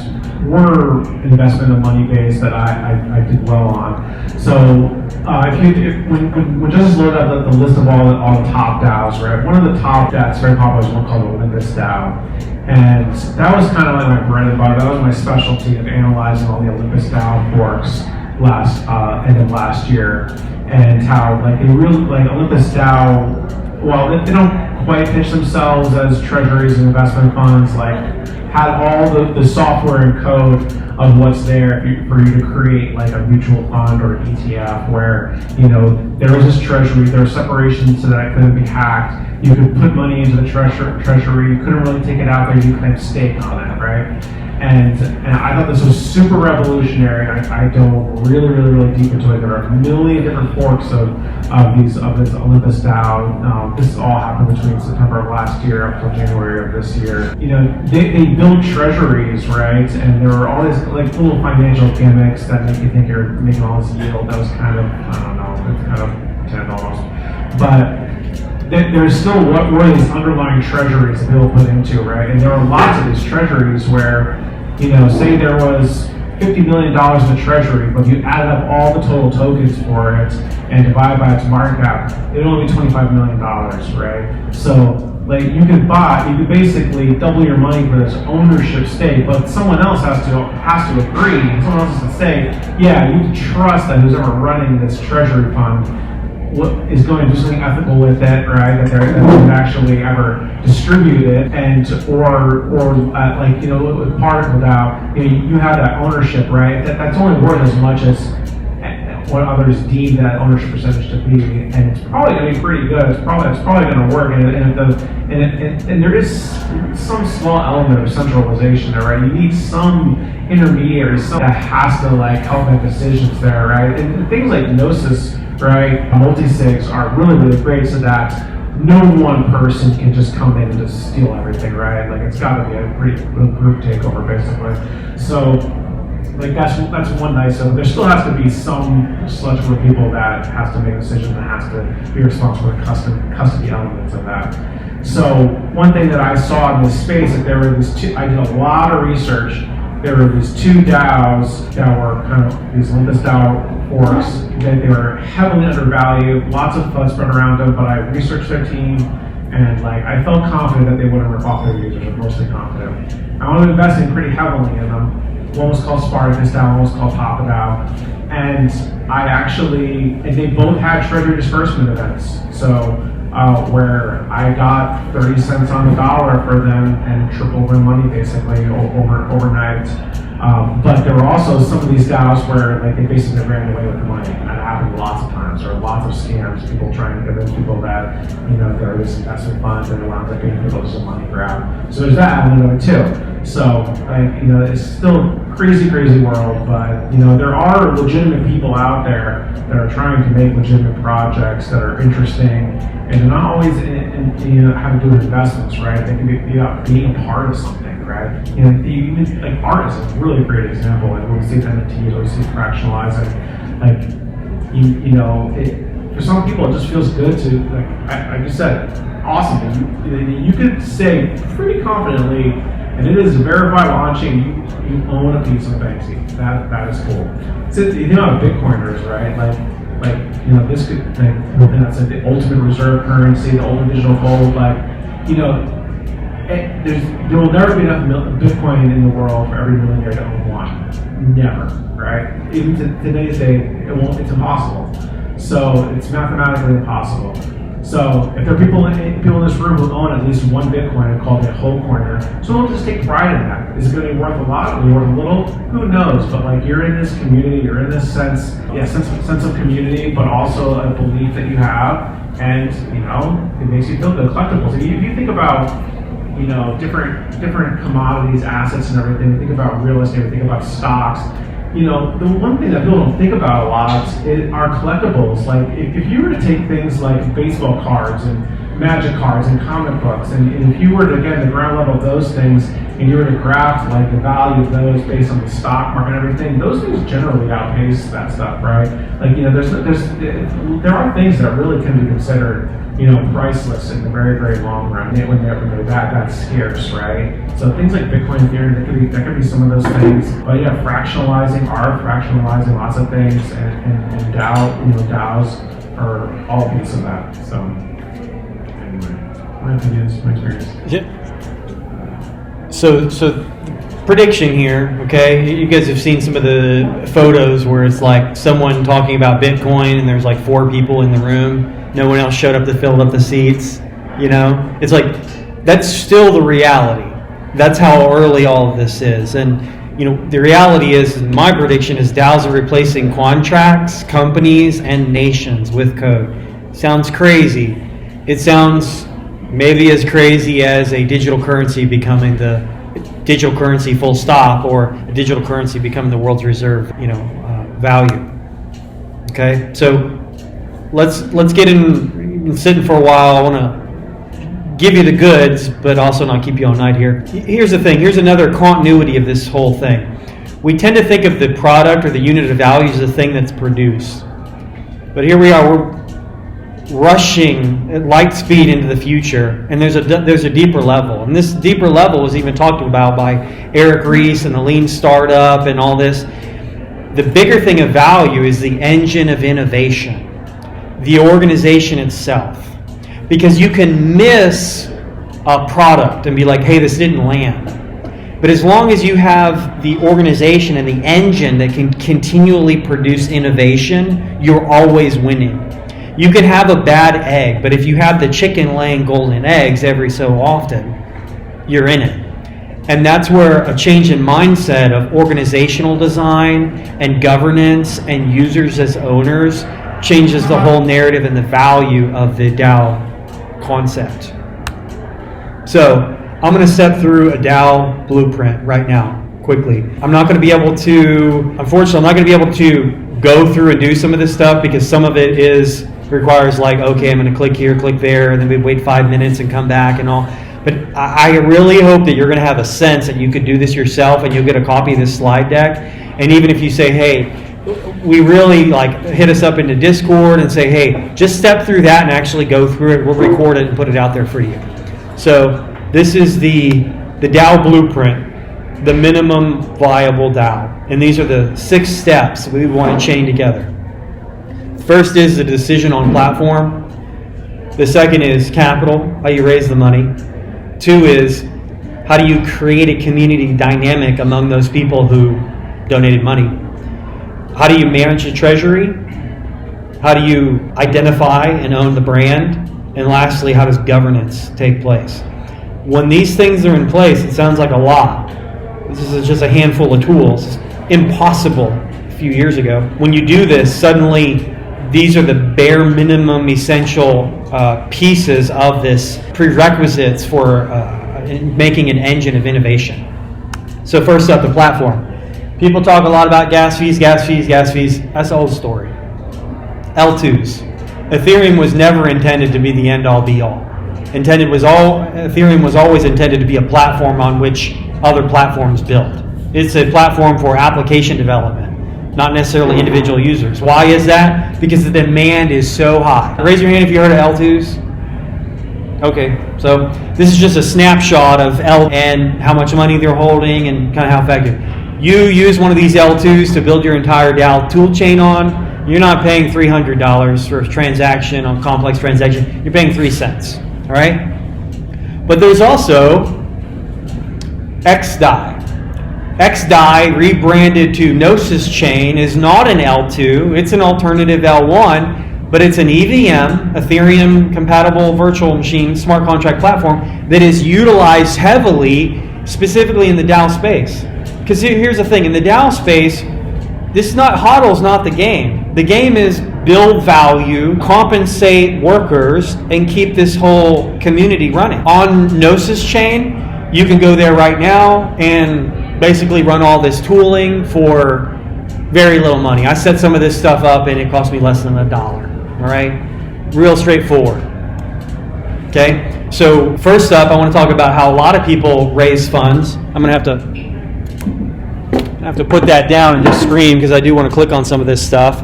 were investment and money based that I did well on. So when Justice loaded up the list of all the top DAOs, right? One of the top that's very popular is one called the Olympus DAO. And that was kind of like my bread and butter. That was my specialty of analyzing all the Olympus DAO forks end of last year, and how like they really like Olympus DAO. Well, they don't quite pitch themselves as treasuries and investment funds, like had all the software and code of what's there for you to create like a mutual fund or an ETF where, there was this treasury, there was separation so that it couldn't be hacked. You could put money into the treasury, you couldn't really take it out there, you could have stake on it, right? And I thought this was super revolutionary. I dove really deep into it. There are a million different forks of this Olympus DAO. This all happened between September of last year up till January of this year. They build treasuries, right? And there were all these like little financial gimmicks that make you think you're making all this yield. That was kind of, I don't know, it's kind of pretend almost. But there's still what were these underlying treasuries that people put into, right? And there are lots of these treasuries where, say there was $50 million in the treasury, but you added up all the total tokens for it and divide by its market cap, it would only be $25 million, right? So, like, you could basically double your money for this ownership stake, but someone else has to agree. Someone else has to say, yeah, you can trust that who's ever running this treasury fund is going to do something ethical with it, right? That they would actually ever distribute it, and like with particle DAO, you have that ownership, right? That's only worth as much as what others deem that ownership percentage to be, and it's probably going to be pretty good. It's probably going to work, and there is some small element of centralization there, right? You need some intermediary, something that has to like help make decisions there, right? And things like Gnosis, right, multi-sigs are really great so that no one person can just come in and just steal everything, right? Like it's got to be a pretty group takeover, basically. So, like that's one nice. So there still has to be some select group of people that has to make a decision and has to be responsible for the custody elements of that. So one thing that I saw in this space, that there were these two. I did a lot of research. There were these two DAOs that were kind of these Olympus DAO forks. They were heavily undervalued, lots of FUD spread around them, but I researched their team and like I felt confident that they wouldn't rip off their users, or mostly confident. I was investing pretty heavily in them. One was called Spartacus DAO, one was called Papa DAO. And they both had treasury disbursement events. So where I got 30 cents on the dollar for them and tripled their money basically overnight. But there were also some of these DAOs where like they basically ran away with the money. And that happened lots of times. There were lots of scams, people trying to convince people that there are this investment funds and it wound up being people just a money grab. So there's that element of it too. So it's still crazy world, but there are legitimate people out there that are trying to make legitimate projects that are interesting, and they're not always have to do with investments, right? They can be about being a part of something, right? Even like art is a really great example. Like when we see NFTs, when we see fractionalizing, like for some people it just feels good to like I just said, awesome. You could say pretty confidently, and it is verified launching, you own a piece of Banksy. That is cool. So, you about Bitcoiners, right? This could that's like the ultimate reserve currency, the ultimate digital gold. There will never be enough Bitcoin in the world for every millionaire to own one. Never, right? Even today's day, it's impossible. So it's mathematically impossible. So if there are people in this room who own at least one Bitcoin and call it a whole coiner, so don't just take pride in that. Is it going to be worth a lot? Will it be worth a little? Who knows? But like you're in this community, you're in this sense of community, but also a belief that you have, and it makes you feel good. Collectibles. If you think about different commodities, assets, and everything, think about real estate, think about stocks. The one thing that people don't think about a lot are collectibles. Like, if you were to take things like baseball cards and magic cards and comic books, and if you were to get the ground level of those things, and you were to graph like the value of those based on the stock market and everything, those things generally outpace that stuff, right? Like, there are things that really can be considered, priceless in the very long run when they're that scarce, right? So things like Bitcoin, Ethereum, that could be some of those things. But yeah, fractionalizing lots of things, and DAOs are all a piece of that. So anyway, my opinions, my experience. Yeah. So prediction here, okay? You guys have seen some of the photos where it's like someone talking about Bitcoin and there's like 4 people in the room. No one else showed up to fill up the seats. It's like, that's still the reality. That's how early all of this is. And the reality is, my prediction is DAOs are replacing contracts, companies, and nations with code. Sounds crazy. It sounds maybe as crazy as a digital currency becoming the digital currency full stop, or a digital currency becoming the world's reserve, value. Okay, so let's get in sitting for a while. I want to give you the goods, but also not keep you all night here. Here's the thing. Here's another continuity of this whole thing. We tend to think of the product or the unit of value as the thing that's produced. But here we are, we're rushing at light speed into the future, and there's a deeper level. And this deeper level was even talked about by Eric Ries and the Lean Startup and all this. The bigger thing of value is the engine of innovation, the organization itself. Because you can miss a product and be like, hey, this didn't land. But as long as you have the organization and the engine that can continually produce innovation, you're always winning. You can have a bad egg, but if you have the chicken laying golden eggs every so often, you're in it. And that's where a change in mindset of organizational design and governance and users as owners changes the whole narrative and the value of the DAO concept. So I'm going to step through a DAO blueprint right now, quickly. I'm not going to be able to, unfortunately, I'm not going to be able to go through and do some of this stuff, because some of it requires like, okay, I'm going to click here, click there, and then we wait 5 minutes and come back and all. But I really hope that you're going to have a sense that you could do this yourself, and you'll get a copy of this slide deck. And even if you say, hey, we really hit us up into Discord and say, hey, just step through that and actually go through it. We'll record it and put it out there for you. So this is the DAO blueprint, the minimum viable DAO. And these are the 6 steps we want to chain together. First is the decision on platform. The second is capital, how you raise the money. 2 is how do you create a community dynamic among those people who donated money. How do you manage the treasury? How do you identify and own the brand? And lastly, how does governance take place? When these things are in place, it sounds like a lot. This is just a handful of tools. Impossible a few years ago. When you do this, suddenly these are the bare minimum essential pieces of this prerequisites for making an engine of innovation. So first up, the platform. People talk a lot about gas fees. That's an old story. L2s. Ethereum was never intended to be the end-all, be-all. Ethereum was always intended to be a platform on which other platforms build. It's a platform for application development, not necessarily individual users. Why is that? Because the demand is so high. Raise your hand if you heard of L2s. Okay, so this is just a snapshot of L and how much money they're holding and kind of how effective. You use one of these L2s to build your entire DAO toolchain on, you're not paying $300 for a transaction on complex transaction. You're paying 3 cents, all right? But there's also XDAI. XDAI, rebranded to Gnosis Chain, is not an L2. It's an alternative L1, but it's an EVM, Ethereum compatible virtual machine smart contract platform that is utilized heavily, specifically in the DAO space. Because here's the thing, in the DAO space, HODL's not the game. The game is build value, compensate workers, and keep this whole community running. On Gnosis Chain, you can go there right now and basically run all this tooling for very little money. I set some of this stuff up and it cost me less than $1. All right? Real straightforward. Okay? So first up, I want to talk about how a lot of people raise funds. I'm going to have to put that down and just scream because I do want to click on some of this stuff.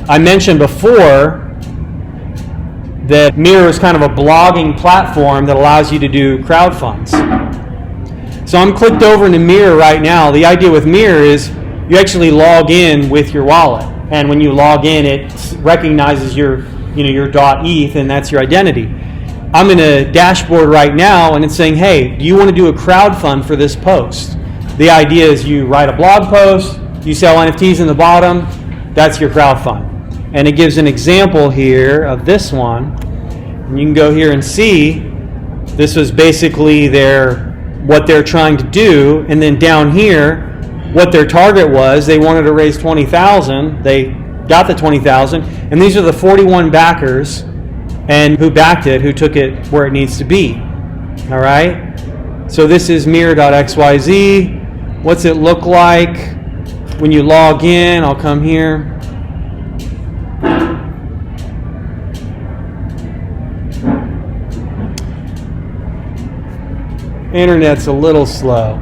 I mentioned before that Mirror is kind of a blogging platform that allows you to do crowd funds. So I'm clicked over into Mirror right now. The idea with Mirror is you actually log in with your wallet, and when you log in, it recognizes your .eth, and that's your identity. I'm in a dashboard right now, and it's saying, hey, do you want to do a crowd fund for this post? The idea is you write a blog post, you sell NFTs in the bottom, that's your crowd fund. And it gives an example here of this one. And you can go here and see This was basically what they're trying to do, and then down here, what their target was. They wanted to raise 20,000. They got the 20,000, and these are the 41 backers, and who backed it, who took it where it needs to be. All right. So this is mirror.xyz. What's it look like when you log in? I'll come here. Internet's a little slow.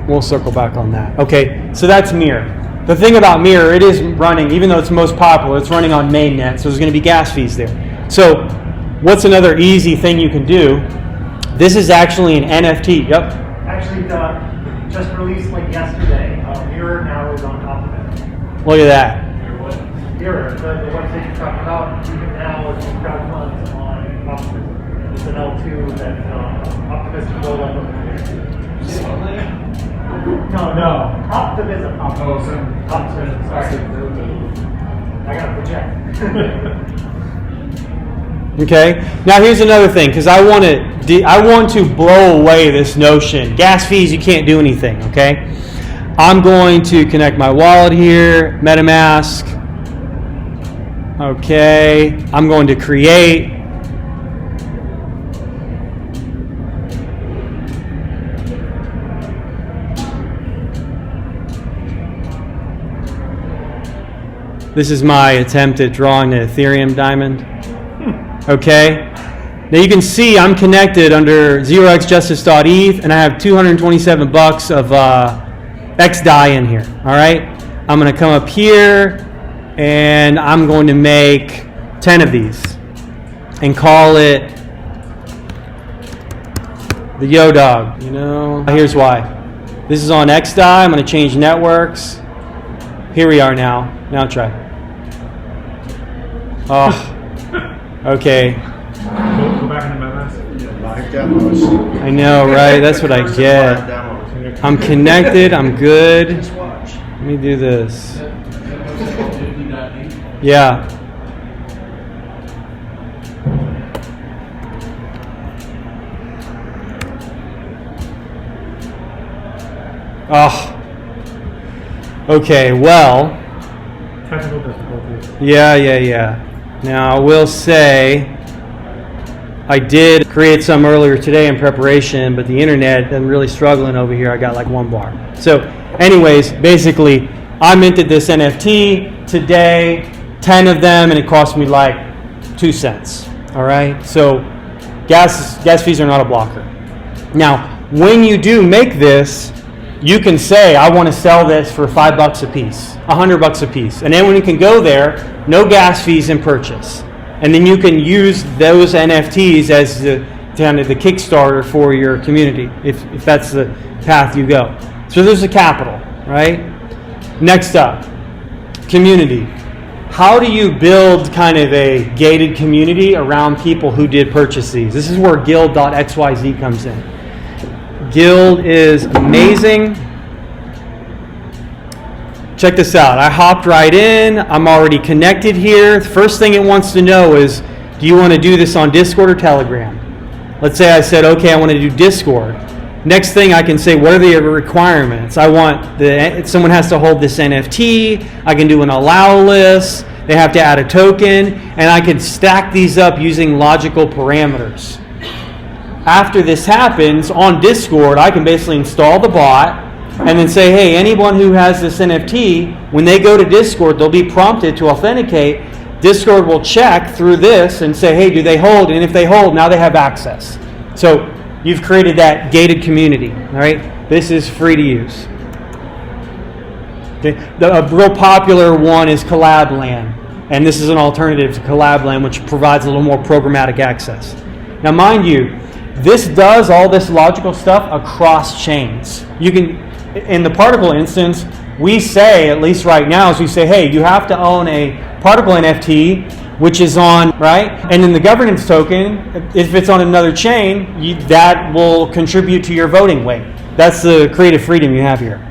We'll circle back on that. Okay, so that's Mirror. The thing about Mirror, it is running, even though it's most popular, it's running on mainnet, so there's going to be gas fees there. So what's another easy thing you can do? This is actually an NFT. Yep. Actually, just released like yesterday. Mirror now is on top of it. Look at that. Mirror, the website you talked about, you can now crowd funds on Optimism. It's an L2 that Optimism will let them. No. Optimism. Optimism. Sorry. I gotta project. Okay. Now here's another thing, because I want to blow away this notion. Gas fees, you can't do anything. Okay. I'm going to connect my wallet here, MetaMask. Okay. I'm going to create. This is my attempt at drawing the Ethereum diamond. Okay. Now you can see I'm connected under ZeroXJustice.eth, and I have $227 of XDAI in here. All right. I'm going to come up here, and I'm going to make 10 of these, and call it the Yo Dog. You know. Here's why. This is on XDAI. I'm going to change networks. Here we are now. Now try. Oh, okay. Go back into MetaMask. Live demos. I know, right? That's what I Live get. demos. I'm connected. I'm good. Just watch. Let me do this. Yeah. Oh. Okay, well. Technical difficulties. Yeah. Now, I will say, I did create some earlier today in preparation, but the internet, I'm really struggling over here. I got like one bar. So, anyways, basically, I minted this NFT today, 10 of them, and it cost me like 2 cents. All right? So, gas fees are not a blocker. Now, when you do make this, you can say, I want to sell this for $5 a piece, $100 a piece. And then when you can go there, no gas fees in purchase. And then you can use those NFTs as the Kickstarter for your community, if that's the path you go. So there's a capital, right? Next up, community. How do you build kind of a gated community around people who did purchase these? This is where guild.xyz comes in. Guild is amazing. Check this out. I hopped right in. I'm already connected here. The first thing it wants to know is, do you want to do this on Discord or Telegram? Let's say I said, okay, I want to do Discord. Next thing I can say, what are the requirements? I want someone has to hold this NFT. I can do an allow list. They have to add a token, and I can stack these up using logical parameters. After this happens, on Discord, I can basically install the bot and then say, hey, anyone who has this NFT, when they go to Discord, they'll be prompted to authenticate. Discord will check through this and say, hey, do they hold? And if they hold, now they have access. So you've created that gated community. All right? This is free to use. Okay. A real popular one is CollabLand. And this is an alternative to CollabLand, which provides a little more programmatic access. Now, mind you, this does all this logical stuff across chains. You can, in the particle instance, we say, at least right now, is we say, hey, you have to own a particle NFT, which is on, right? And then the governance token, if it's on another chain, that will contribute to your voting weight. That's the creative freedom you have here.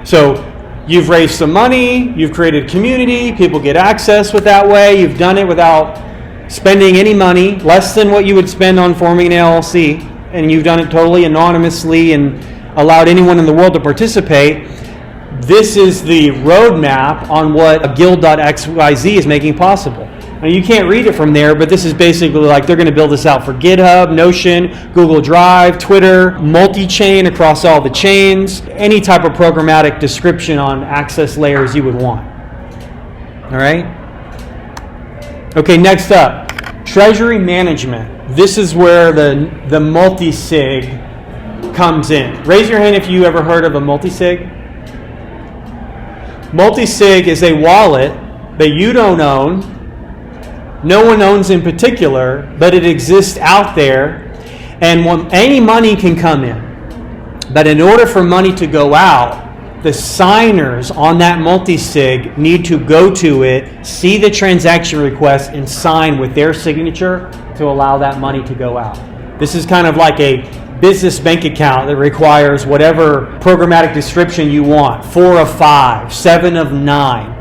So you've raised some money, you've created community, people get access with that way, you've done it without spending any money less than what you would spend on forming an LLC, and you've done it totally anonymously and allowed anyone in the world to participate, this is the roadmap on what a guild.xyz is making possible. Now, you can't read it from there, but this is basically like they're going to build this out for GitHub, Notion, Google Drive, Twitter, multi-chain across all the chains, any type of programmatic description on access layers you would want. All right? Okay, next up, treasury management. This is where the multi-sig comes in. Raise your hand if you ever heard of a multi-sig. Multi-sig is a wallet that you don't own, no one owns in particular, but it exists out there, and any money can come in. But in order for money to go out, the signers on that multi-sig need to go to it, see the transaction request, and sign with their signature to allow that money to go out. This is kind of like a business bank account that requires whatever programmatic description you want, 4 of 5, 7 of 9.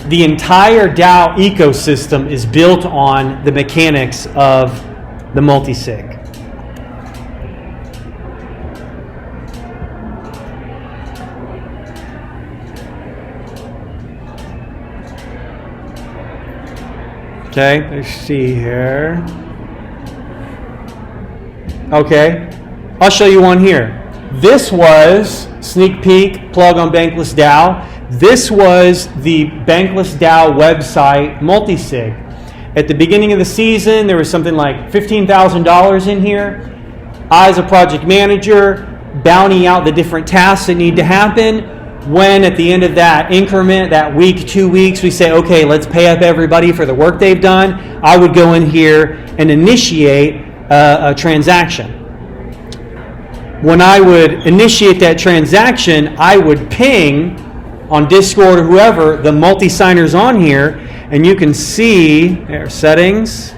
The entire DAO ecosystem is built on the mechanics of the multi-sig. Okay, let's see here. Okay, I'll show you one here. This was, sneak peek, plug on Bankless DAO. This was the Bankless DAO website multi-sig. At the beginning of the season, there was something like $15,000 in here. I, as a project manager, bounty out the different tasks that need to happen. When at the end of that increment, that week, 2 weeks, we say, okay, let's pay up everybody for the work they've done, I would go in here and initiate a transaction. When I would initiate that transaction, I would ping on Discord or whoever the multi-signers on here, and you can see their settings.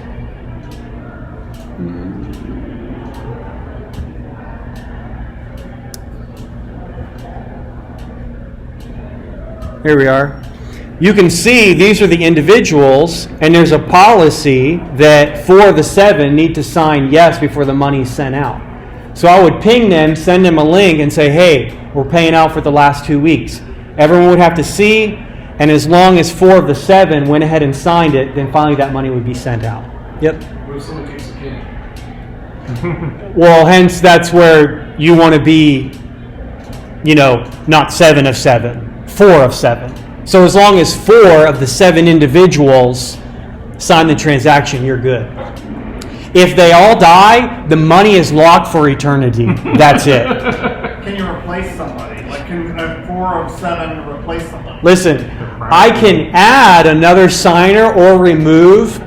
Here we are. You can see these are the individuals, and there's a policy that 4 of the 7 need to sign yes before the money is sent out. So I would ping them, send them a link, and say, hey, we're paying out for the last 2 weeks. Everyone would have to see, and as long as 4 of the 7 went ahead and signed it, then finally that money would be sent out. Yep. What if someone kicks a can? Well, hence that's where you want to be, not 7 of 7, 4 of 7. So as long as 4 of the 7 individuals sign the transaction, you're good. If they all die, the money is locked for eternity. That's it. Can you replace somebody? Like, can a 4 of 7 replace somebody? Listen, I can add another signer or remove,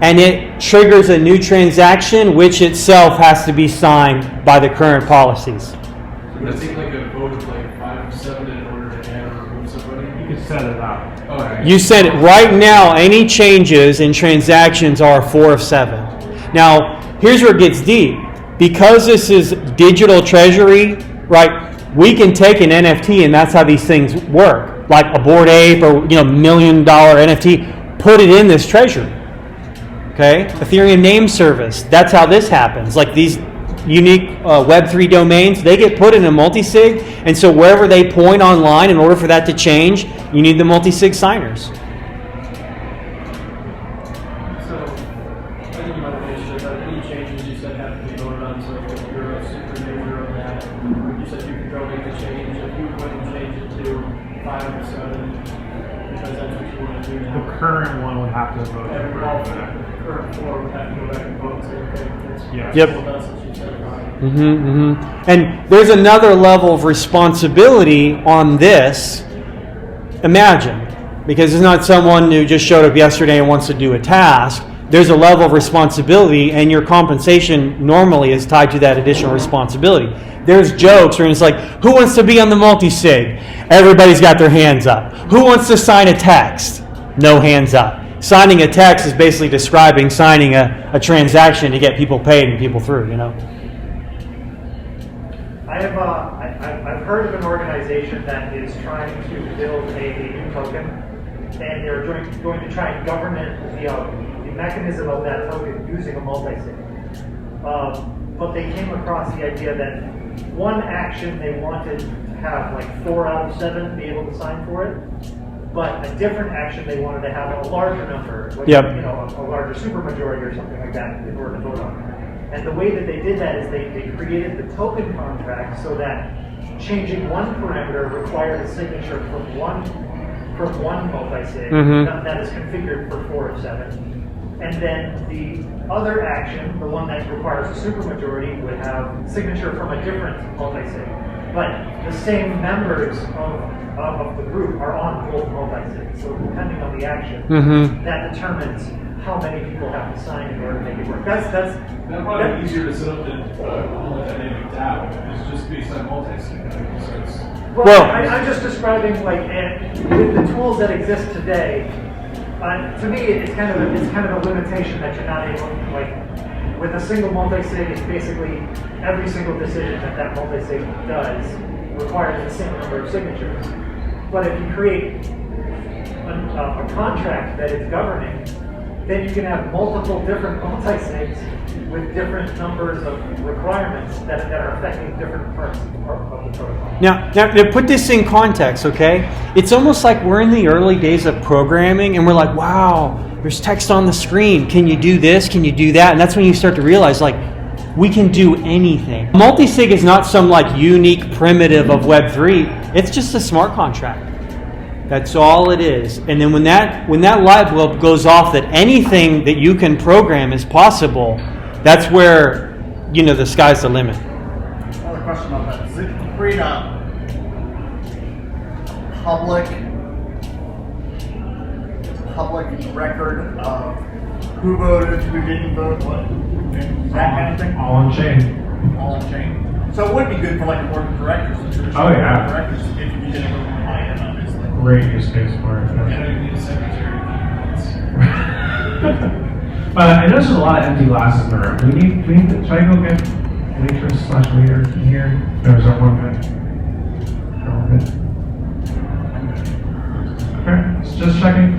and it triggers a new transaction, which itself has to be signed by the current policies. So would it take like a vote of like 5 of 7 in order to add or remove somebody? You can set it up. Okay. You said it right now, any changes in transactions are 4 of 7. Now, here's where it gets deep. Because this is digital treasury, right, we can take an NFT, and that's how these things work. Like a Bored Ape or $1 million NFT, put it in this treasury. Okay? Ethereum name service, that's how this happens. Like these unique Web3 domains, they get put in a multi-sig, and so wherever they point online, in order for that to change, you need the multi-sig signers. So, I think you might have mentioned that any changes you said have to be voted on, so if you're a super user of that, you said you could go make a change, if you went and change it to 5 or 7, because that's what you want to do The now. current one would have to vote. All the current 4 would have to go back and vote and say, okay, that's Yeah. Yep. that's what you said, fine. And there's another level of responsibility on this. Imagine, because it's not someone who just showed up yesterday and wants to do a task. There's a level of responsibility, and your compensation normally is tied to that additional responsibility. There's jokes where it's like, who wants to be on the multi-sig? Everybody's got their hands up. Who wants to sign a text? No hands up. Signing a text is basically describing signing a transaction to get people paid and people through, I've heard of an organization that is trying to build a new token, and they're going to try and govern it via mechanism of that token using a multi-sig. But they came across the idea that one action they wanted to have like 4 out of 7 be able to sign for it, but a different action they wanted to have a larger number, like, Yep. you know, a larger supermajority or something like that in order to vote on it. And the way that they did that is they created the token contract so that changing one parameter required a signature from one multi-sig that is configured for 4 of 7. And then the other action, the one that requires a supermajority, would have signature from a different multi-sig. But the same members of the group are on both multi-sigs. So depending on the action, that determines how many people have to sign in order to make it work. That's probably easier to set up than multi-dynamic DAO. It's just based on multi-sig. So it's Well, I'm just describing like with the tools that exist today. To me, it's kind of a limitation that you're not able, like, with a single multi-sig, it's basically every single decision that multi-sig does requires the same number of signatures. But if you create a contract that is governing, then you can have multiple different multi-sigs with different numbers of requirements that are affecting different parts of the protocol. Now, to put this in context, okay? It's almost like we're in the early days of programming and we're like, wow, there's text on the screen. Can you do this? Can you do that? And that's when you start to realize, like, we can do anything. Multi-sig is not some like unique primitive of Web3. It's just a smart contract. That's all it is. And then when that light bulb goes off that anything that you can program is possible, that's where, you know, the sky's the limit. Another question about that. Does it create a public record of who voted, who didn't vote, what, that kind of thing? All on chain. All on chain. So it would be good for like a board of directors, the traditional Oh, yeah. board of directors, if you didn't vote on it, obviously. Great use case for it. I don't need a secretary. But I noticed there's a lot of empty glasses in the room. We need to, should I go get waitress/waiter in here? Or is there one good? Okay, just checking.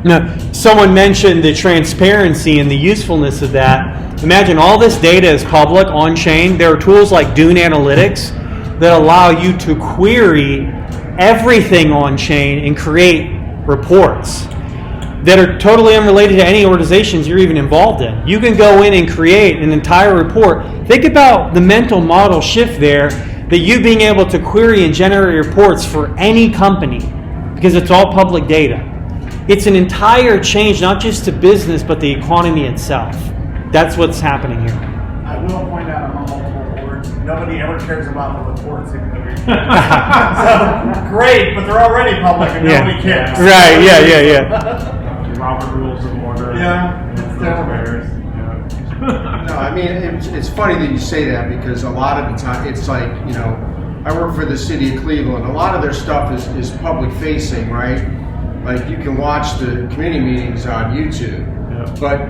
Now, someone mentioned the transparency and the usefulness of that. Imagine all this data is public on chain. There are tools like Dune Analytics that allow you to query everything on chain and create reports that are totally unrelated to any organizations you're even involved in. You can go in and create an entire report. Think about the mental model shift there, that you being able to query and generate reports for any company because it's all public data. It's an entire change, not just to business, but the economy itself. That's what's happening here. I will point out I'm on multiple boards. Nobody ever cares about the reports. So great, but they're already public and nobody cares. Right, yeah. Robert rules of order. Yeah, it's terrible. No, I mean, it's funny that you say that because a lot of the time it's like, you know, I work for the city of Cleveland. A lot of their stuff is public facing, right? Like you can watch the committee meetings on YouTube, but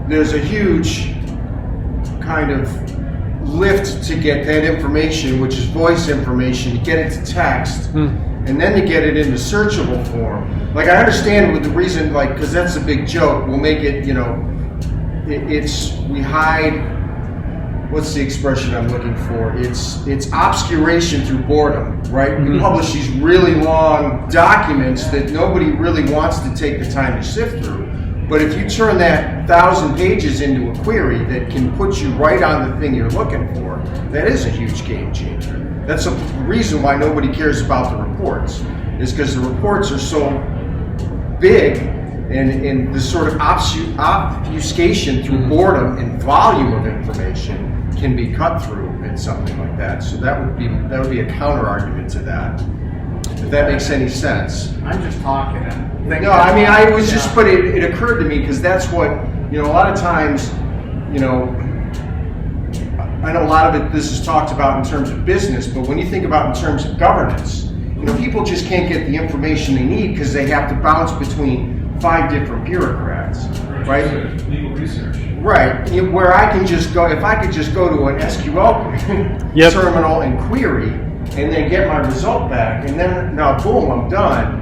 there's a huge kind of lift to get that information, which is voice information, to get it to text, and then to get it into searchable form. Like I understand with the reason, like, because that's a big joke. We'll make it, you know, we hide. What's the expression I'm looking for? It's obscuration through boredom, right? We publish these really long documents that nobody really wants to take the time to sift through. But if you turn that 1,000 pages into a query that can put you right on the thing you're looking for, that is a huge game changer. That's a reason why nobody cares about the reports, is because the reports are so big and the sort of obfuscation through boredom and volume of information can be cut through in something like that. So that would be a counter argument to that. If that makes any sense. I'm just talking. No, I mean, I was just, but it occurred to me because that's what, you know, a lot of times, you know, I know a lot of this is talked about in terms of business, but when you think about in terms of governance, you know, people just can't get the information they need because they have to bounce between 5 different bureaucrats, right? Legal research. Right, where I can just go, if I could just go to an SQL terminal and query, and then get my result back, and then now boom, I'm done.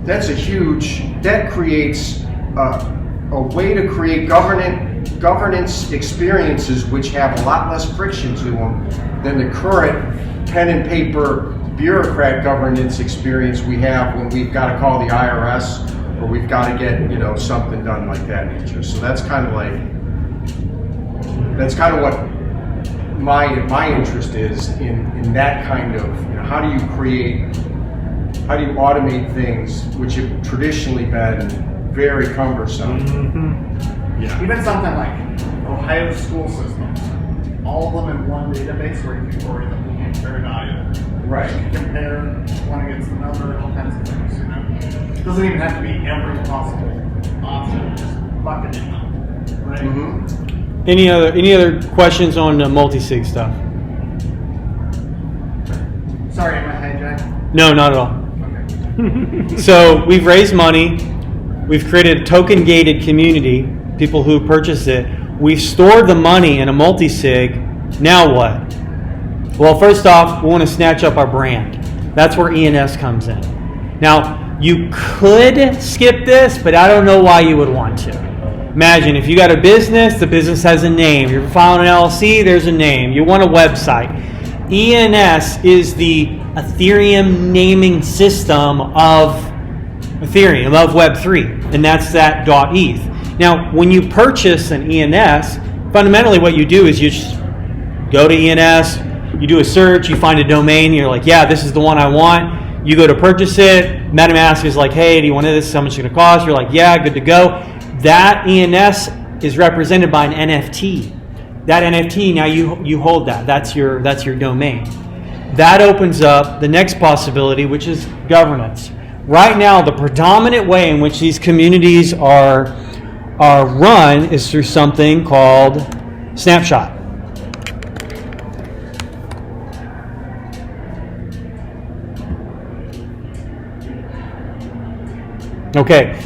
That creates a way to create governance experiences which have a lot less friction to them than the current pen and paper bureaucrat governance experience we have when we've got to call the IRS or we've got to get, you know, something done like that nature. So that's kind of what my interest is in that kind of, you know, how do you automate things which have traditionally been very cumbersome. Mm-hmm. Yeah. Even something like Ohio school systems, all of them in one database where you can query them and it's very valuable. Right. You can compare one against another, all kinds of things, you know. It doesn't even have to be every possible option, just bucket in them. Right? Mm-hmm. Any other questions on multi-sig stuff? Sorry, am I hijacked? No, not at all. Okay. So we've raised money. We've created a token-gated community, people who purchase it. We've stored the money in a multi-sig. Now what? Well, first off, we want to snatch up our brand. That's where ENS comes in. Now, you could skip this, but I don't know why you would want to. Imagine if you got a business, the business has a name. You're filing an LLC, there's a name. You want a website. ENS is the Ethereum naming system of Ethereum, of Web3, and that's that .eth. Now, when you purchase an ENS, fundamentally what you do is you just go to ENS, you do a search, you find a domain, you're like, yeah, this is the one I want. You go to purchase it, MetaMask is like, hey, do you want this? How much is it going to cost? You're like, yeah, good to go. That ENS is represented by an NFT. That NFT, now you hold that. That's your domain. That opens up the next possibility, which is governance. Right now, the predominant way in which these communities are run is through something called Snapshot. Okay,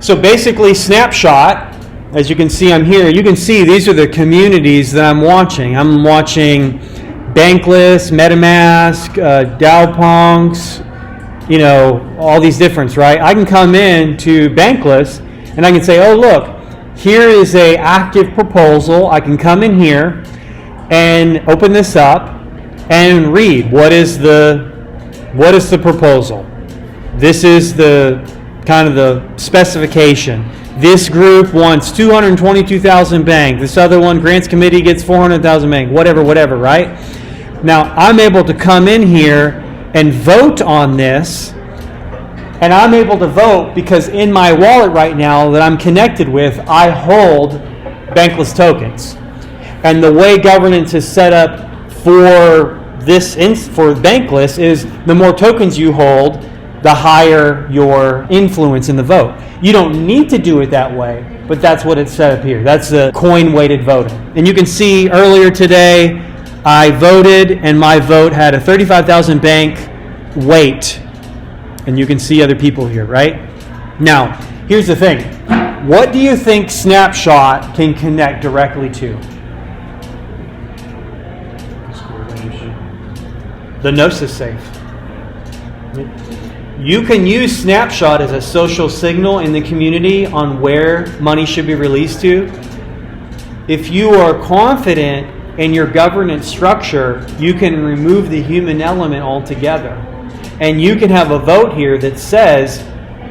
so basically Snapshot, as you can see I'm here, you can see these are the communities that I'm watching. I'm watching Bankless, MetaMask, DAO Punks, you know, all these different, right? I can come in to Bankless and I can say, oh look, here is a active proposal. I can come in here and open this up and read what is the proposal. This is the kind of the specification. This group wants 222,000 bank. This other one, grants committee, gets 400,000 bank. Whatever, right? Now, I'm able to come in here and vote on this, and I'm able to vote because in my wallet right now that I'm connected with, I hold Bankless tokens. And the way governance is set up for for Bankless is the more tokens you hold, the higher your influence in the vote. You don't need to do it that way, but that's what it's set up here. That's the coin-weighted voting. And you can see earlier today, I voted, and my vote had a 35,000 bank weight. And you can see other people here, right? Now, here's the thing. What do you think Snapshot can connect directly to? The Gnosis safe. You can use Snapshot as a social signal in the community on where money should be released to. If you are confident in your governance structure, you can remove the human element altogether. And you can have a vote here that says,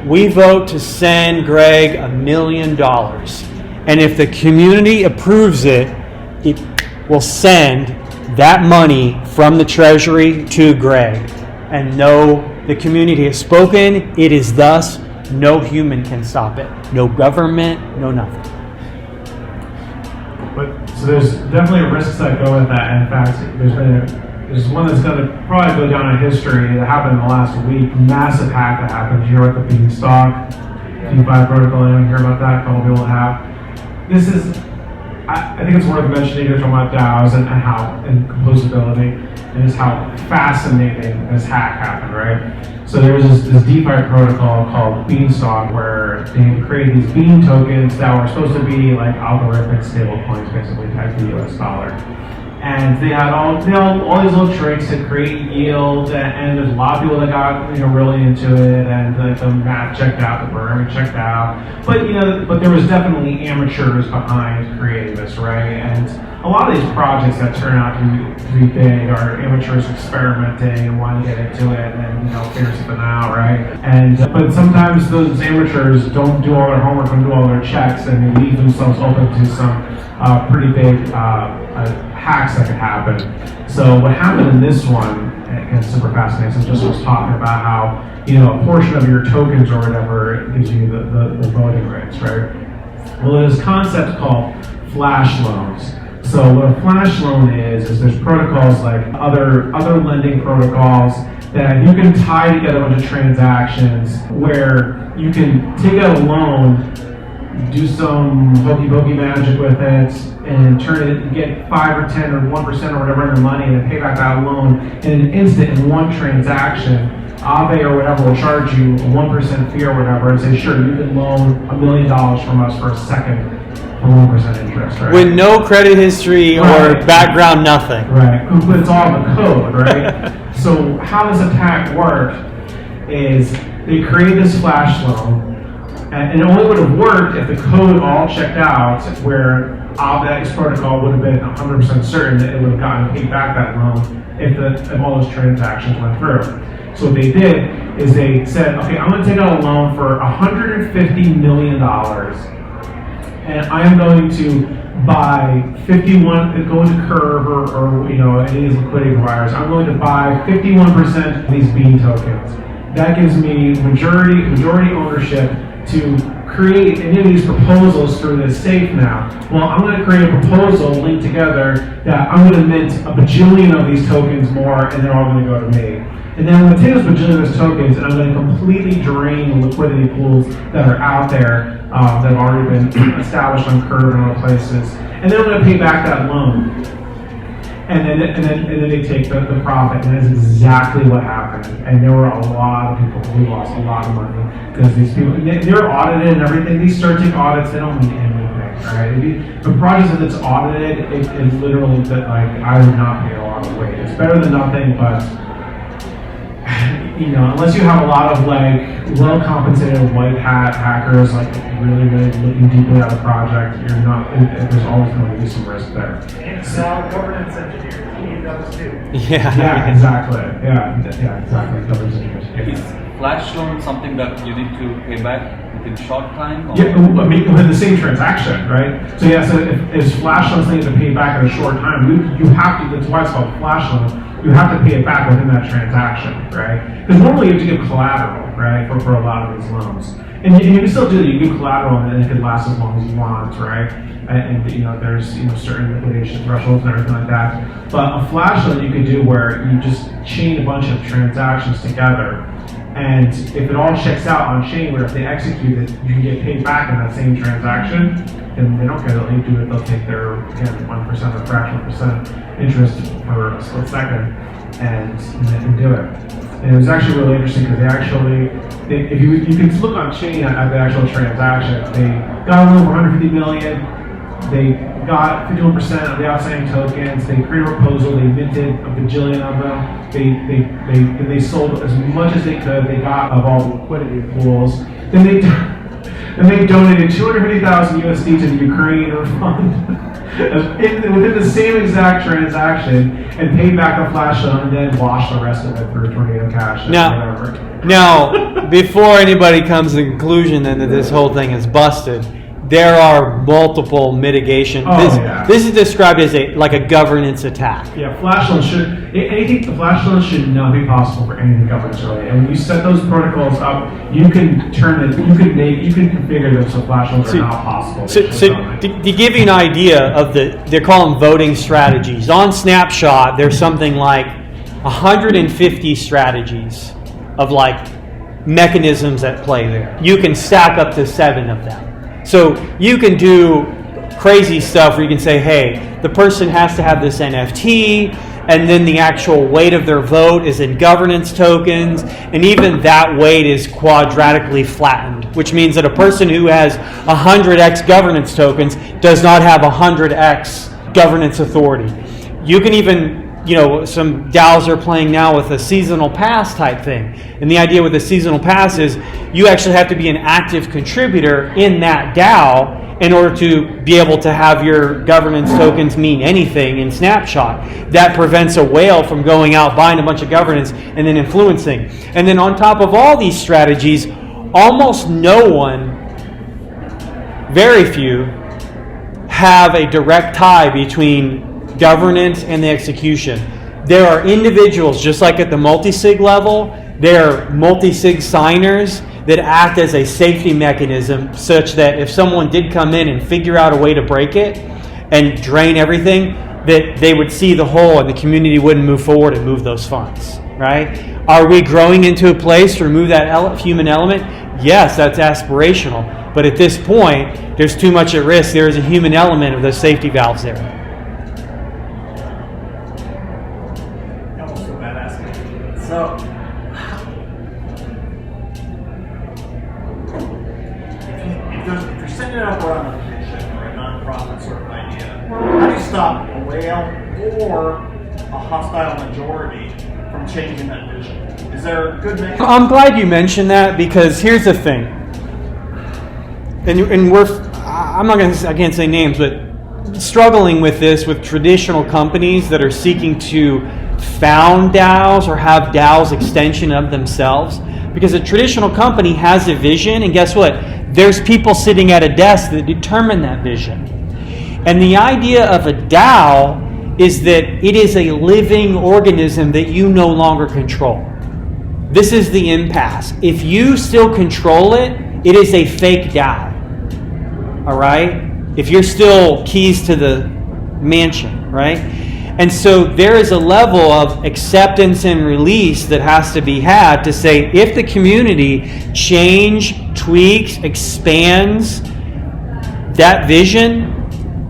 we vote to send Greg $1 million. And if the community approves it, it will send that money from the treasury to Greg. And the community has spoken. It is thus, no human can stop it. No government, no nothing. But so there's definitely risks that go with that. And in fact, there's one that's going to probably go down in history that happened in the last week. Massive hack that happened. Did you hear about the Beanstalk? DeFi protocol? Anyone hear about that? A couple people have. This is, I think it's worth mentioning. You're talking about DAOs and how and composability. And just how fascinating this hack happened, right? So there was this DeFi protocol called Beanstalk where they created these bean tokens that were supposed to be like algorithmic stable coins, basically tied to the US dollar. And they had all these little tricks to create yield, and there's a lot of people that got really into it, and the math checked out, the programming checked out. But there was definitely amateurs behind creating this, right? And a lot of these projects that turn out to be big are amateurs experimenting and wanting to get into it and figure something out, right? And but sometimes those amateurs don't do all their homework, don't do all their checks, and they leave themselves open to some pretty big hacks that could happen. So what happened in this one, again, super fascinating. So just was talking about how a portion of your tokens or whatever gives you the voting rights, right? Well, there's this concept called flash loans. So what a flash loan is there's protocols like other lending protocols that you can tie together a bunch of transactions where you can take out a loan, do some hokey pokey magic with it, and turn it and get 5 or 10 or 1% or whatever in your money and pay back that loan in an instant in one transaction. Aave or whatever will charge you a 1% fee or whatever and say, sure, you can loan $1 million from us for a second for 1% interest, right? With no credit history or background, nothing. Right, but it's all in the code, right? So how this attack work is they create this flash loan, and it only would have worked if the code all checked out, where Aave's protocol would have been 100% certain that it would have gotten paid back that loan if all those transactions went through. So what they did is they said, okay, I'm going to take out a loan for $150 million, and I'm going to buy 51, go into Curve or any of these liquidity providers, I'm going to buy 51% of these Bean tokens. That gives me majority ownership to create any of these proposals through this safe now. Well, I'm going to create a proposal linked together that I'm going to mint a bajillion of these tokens more, and they're all going to go to me. And then I'm going to take those bajillion of those tokens, and I'm going to completely drain the liquidity pools that are out there that have already been established on Curve and other places. And then I'm going to pay back that loan. And then they take the profit, and that's exactly what happened. And there were a lot of people who lost a lot of money because these people, they're audited and everything. These searching audits, they don't mean anything, right? The project that's audited, it literally that I would not pay a lot of weight. It's better than nothing, but unless you have a lot of well-compensated white hat hackers, really looking deeply at the project, there's always going to be some risk there. And governance engineers, you need those too. Yeah, exactly. Yeah, exactly. Governance engineers. Is flash loan something that you need to pay back within short time? Or? Yeah, I mean, within the same transaction, right? So so if flash loans thing to pay back in a short time, you have to. That's why it's called flash loan. You have to pay it back within that transaction, right? Because normally you have to give collateral, right, for a lot of these loans. And you can still do that. You give collateral, and it can last as long as you want, right? And there's certain liquidation thresholds and everything like that. But a flash loan you could do where you just chain a bunch of transactions together, and if it all checks out on chain, where if they execute it, you can get paid back in that same transaction. And they don't care that they do it; they'll take their 1% or fractional percent interest for a split second and do it. And it was actually really interesting because if you can look on chain at the actual transaction, they got a little over 150 million. They got 51% of the outstanding tokens. They created a proposal. They minted a bajillion of them. They sold as much as they could. They got of all the liquidity pools. Then they donated 250,000 USD to the Ukraine fund within the same exact transaction and paid back the flash loan and then washed the rest of it through Tornado Cash. Now, before anybody comes to the conclusion that this whole thing is busted, there are multiple mitigation. This is described as a governance attack. Yeah, flash loans the flash loans should not be possible for anything governance related. And when you set those protocols up, you can configure them so flash loans are not possible. So to give you an idea of they call them voting strategies. On Snapshot, there's something like 150 strategies of mechanisms at play there. You can stack up to 7 of them. So you can do crazy stuff where you can say, hey, the person has to have this NFT, and then the actual weight of their vote is in governance tokens, and even that weight is quadratically flattened, which means that a person who has 100x governance tokens does not have 100x governance authority. You can even, some DAOs are playing now with a seasonal pass type thing. And the idea with a seasonal pass is you actually have to be an active contributor in that DAO in order to be able to have your governance tokens mean anything in Snapshot. That prevents a whale from going out, buying a bunch of governance, and then influencing. And then on top of all these strategies, almost no one, very few, have a direct tie between governance and the execution. There are individuals, just like at the multi-sig level, there are multi-sig signers that act as a safety mechanism such that if someone did come in and figure out a way to break it and drain everything, that they would see the hole and the community wouldn't move forward and move those funds, right? Are we growing into a place to remove that human element? Yes, that's aspirational. But at this point, there's too much at risk. There is a human element of those safety valves there. Almost feel bad asking. So, if you're setting it up around a vision or a nonprofit sort of idea, how do you stop a whale or a hostile majority from changing that vision? Is there a good mechanism? I'm glad you mentioned that, because here's the thing. And I can't say names, but struggling with this with traditional companies that are seeking to found DAOs or have DAOs extension of themselves. Because a traditional company has a vision, and guess what? There's people sitting at a desk that determine that vision. And the idea of a DAO is that it is a living organism that you no longer control. This is the impasse. If you still control it, it is a fake DAO. All right? If you're still keys to the mansion, right? And so there is a level of acceptance and release that has to be had to say, if the community tweaks, expands that vision,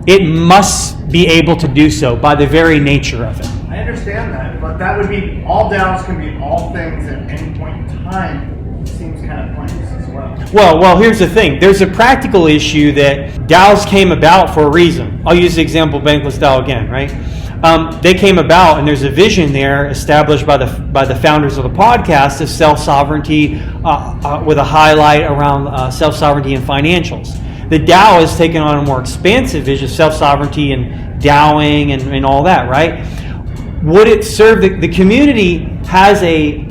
it must be able to do so by the very nature of it. I understand that, but that would be, all DAOs can be all things at any point in time. It seems kind of pointless as well. Well, here's the thing. There's a practical issue that DAOs came about for a reason. I'll use the example of Bankless DAO again, right? They came about, and there's a vision there established by the founders of the podcast of self-sovereignty with a highlight around self-sovereignty and financials. The DAO has taken on a more expansive vision of self-sovereignty and DAOing and all that, right? Would it serve the community has a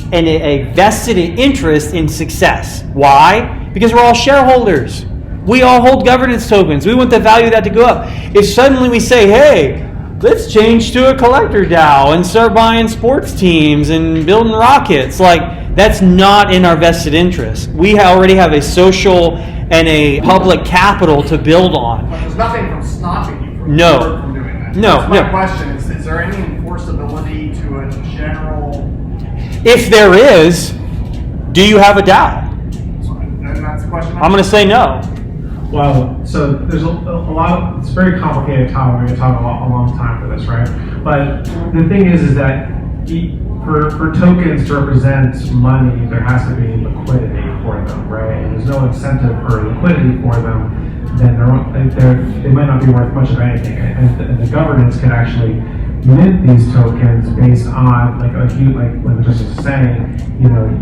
vested interest in success? Why? Because we're all shareholders. We all hold governance tokens. We want the value of that to go up. If suddenly we say, hey, let's change to a collector DAO and start buying sports teams and building rockets, that's not in our vested interest. We already have a social and a public capital to build on. But there's nothing from stopping you from doing that. No. My question is there any enforceability to a general... If there is, do you have a DAO? And that's the question. I'm going to say no. Well, so there's a lot. It's a very complicated topic. We're going to talk a long time for this, right? But the thing is that for tokens to represent money, there has to be liquidity for them, right? And there's no incentive for liquidity for them. Then they might not be worth much of anything, and the governance can actually mint these tokens based on like what Justin was saying,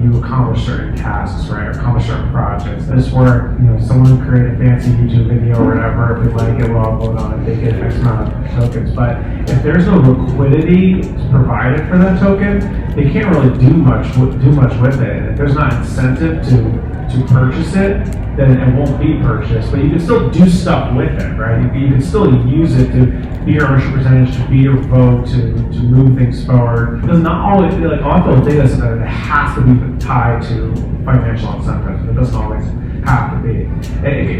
you accomplish certain tasks, right, or accomplish certain projects. This where someone create a fancy YouTube video or whatever, if they like it, we'll all vote on it, they get X amount of tokens. But if there's no liquidity provided for that token, they can't really do much with it. If there's not incentive to purchase it, then it won't be purchased. But you can still do stuff with it, right? You can still use it to be your ownership percentage, to be your vote, to move things forward. It does not always be all the data that it has to be tied to financial incentives. It doesn't always have to be.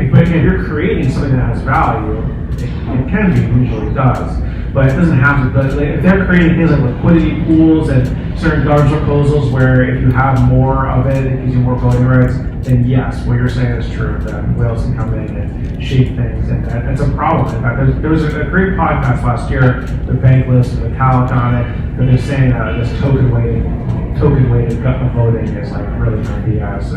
But if you're creating something that has value, it can be, usually does. But it doesn't have to. But if they're creating things like liquidity pools and certain governance proposals where if you have more of it, it gives you more voting rights, then yes, what you're saying is true. Then whales can come in and shape things, and that's a problem. In fact, there was a great podcast last year with Bankless and Metallic on it, where they're saying this token weighted voting is really BS.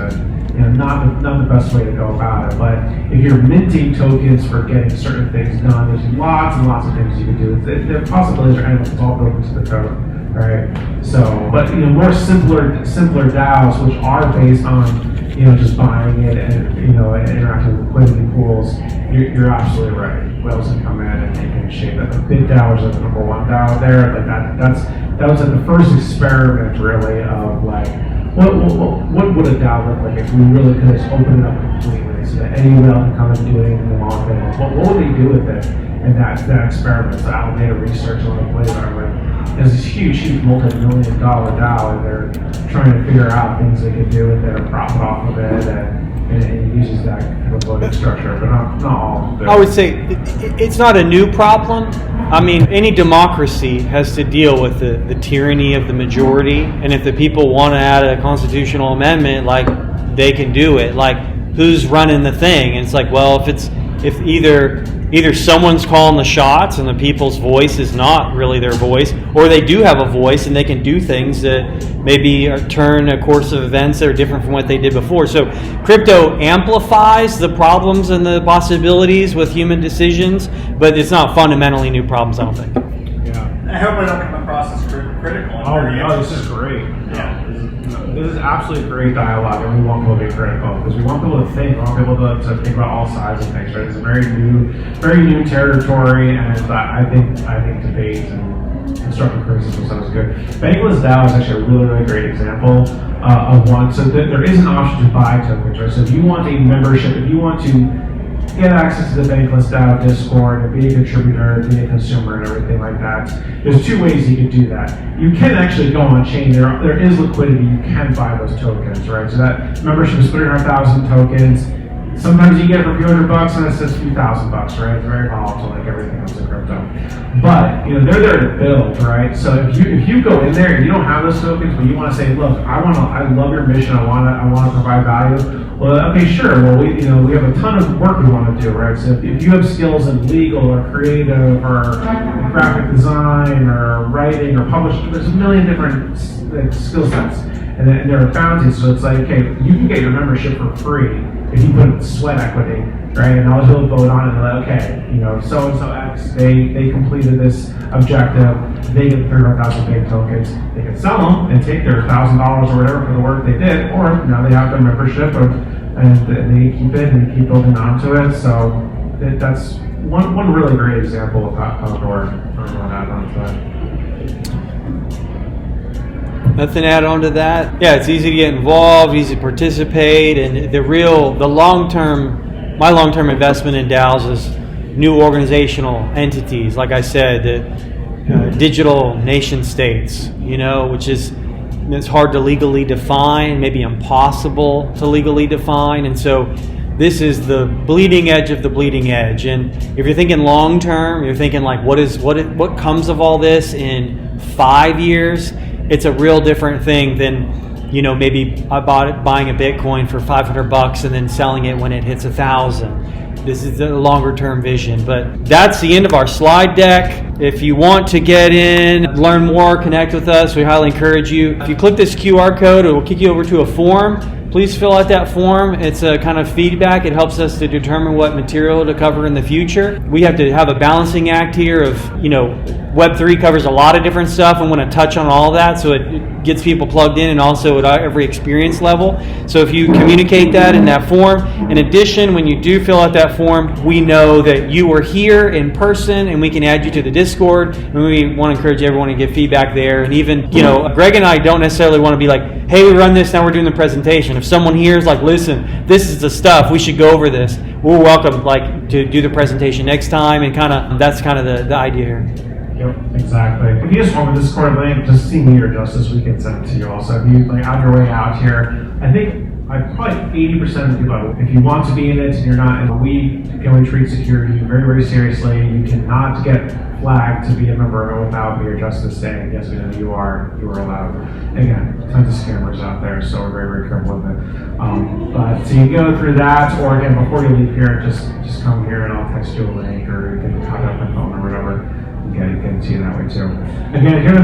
not the best way to go about it. But if you're minting tokens for getting certain things done, there's lots and lots of things you can do. The possibilities are endless. It's all built into the code, right? So, but more simpler DAOs, which are based on just buying it and interacting with liquidity pools, you're absolutely right. Whales can come in and they can shape it. The big DAO is the number one DAO there. Like that was the first experiment really of like what would a DAO look like if we really could just open it up completely so that any whale can come and do anything they want with it. What would they do with it? And that experiment. So Alameda Research on the place there's this huge multi-million dollar DAO, and they're trying to figure out things they could do with it or profit off of it, and it uses that kind of voting structure, but not all. I would say it's not a new problem. I mean, any democracy has to deal with the tyranny of the majority, and if the people want to add a constitutional amendment, like, they can do it. Like, who's running the thing? And it's like, well, if either someone's calling the shots and the people's voice is not really their voice, or they do have a voice and they can do things that maybe turn a course of events that are different from what they did before. So crypto amplifies the problems and the possibilities with human decisions, but it's not fundamentally new problems, I don't think. Yeah. I hope I don't come across as critical. Oh, no, this is great. Yeah. This is absolutely great dialogue, and we want people to be critical because we want people to think. We want people to think about all sides of things. Right? It's a very new territory, and I think debate and constructive criticism stuff is good. Bankless DAO is actually a really great example of one. So there is an option to buy tokens, right? So if you want a membership, if you want to get access to the Bankless DAO Discord and be a contributor, be a consumer, and everything like that, there's two ways you can do that. You can actually go on chain. There is liquidity. You can buy those tokens, right? So that membership is 300,000 tokens. Sometimes you get it for a few $100 and it says a few $1,000, right? It's very volatile, like everything else in crypto. But they're there to build, right? So if you go in there and you don't have those tokens, but you want to say, look, I love your mission. I want to provide value. Well, okay, sure. Well, we have a ton of work we want to do, right? So if you have skills in legal or creative or graphic design or writing or publishing, there's a million different skill sets, and there are bounties. So it's like, okay, you can get your membership for free if you put sweat equity, right? And all you'll vote on it, and like, okay, so and so X, they completed this objective. They get 300,000 big tokens. They can sell them and take their $1,000 or whatever for the work they did, or now they have their membership, and they keep it and keep building onto it. So that's one really great example of how it works. I don't know what to add on to that. Nothing to add on to that. Yeah, it's easy to get involved, easy to participate, and my long-term investment in DAOs is new organizational entities. Like I said, the digital nation states, which it's hard to legally define, maybe impossible to legally define, and so this is the bleeding edge of the bleeding edge. And if you're thinking long-term, you're thinking like, what comes of all this in 5 years? It's a real different thing than, maybe buying a Bitcoin for $500 and then selling it when it hits 1,000. This is a longer term vision, but that's the end of our slide deck. If you want to get in, learn more, connect with us, we highly encourage you. If you click this QR code, it will kick you over to a form. Please fill out that form. It's a kind of feedback. It helps us to determine what material to cover in the future. We have to have a balancing act here of, Web3 covers a lot of different stuff. I want to touch on all of that so it gets people plugged in and also at every experience level. So if you communicate that in that form, in addition, when you do fill out that form, we know that you were here in person and we can add you to the Discord. And we want to encourage everyone to give feedback there. And even, Greg and I don't necessarily want to be like, hey, we run this, now we're doing the presentation. If someone here is like, listen, this is the stuff, we should go over this, we're welcome to do the presentation next time, and that's kind of the idea here. Yep, exactly. If you just want the Discord link, just see me or Justice, we can send it to you also. If you on your way out here, I think probably 80% of the people, if you want to be in it and you're not, and we treat security very, very seriously. You cannot get flagged to be a member without me or Justice saying, yes, we know you are allowed. Again, tons of scammers out there, so we're very, very careful with it. But so you go through that, or again, before you leave here, just come here and I'll text you a link, or you can contact my phone or whatever. You can see it that way too. Again, if you're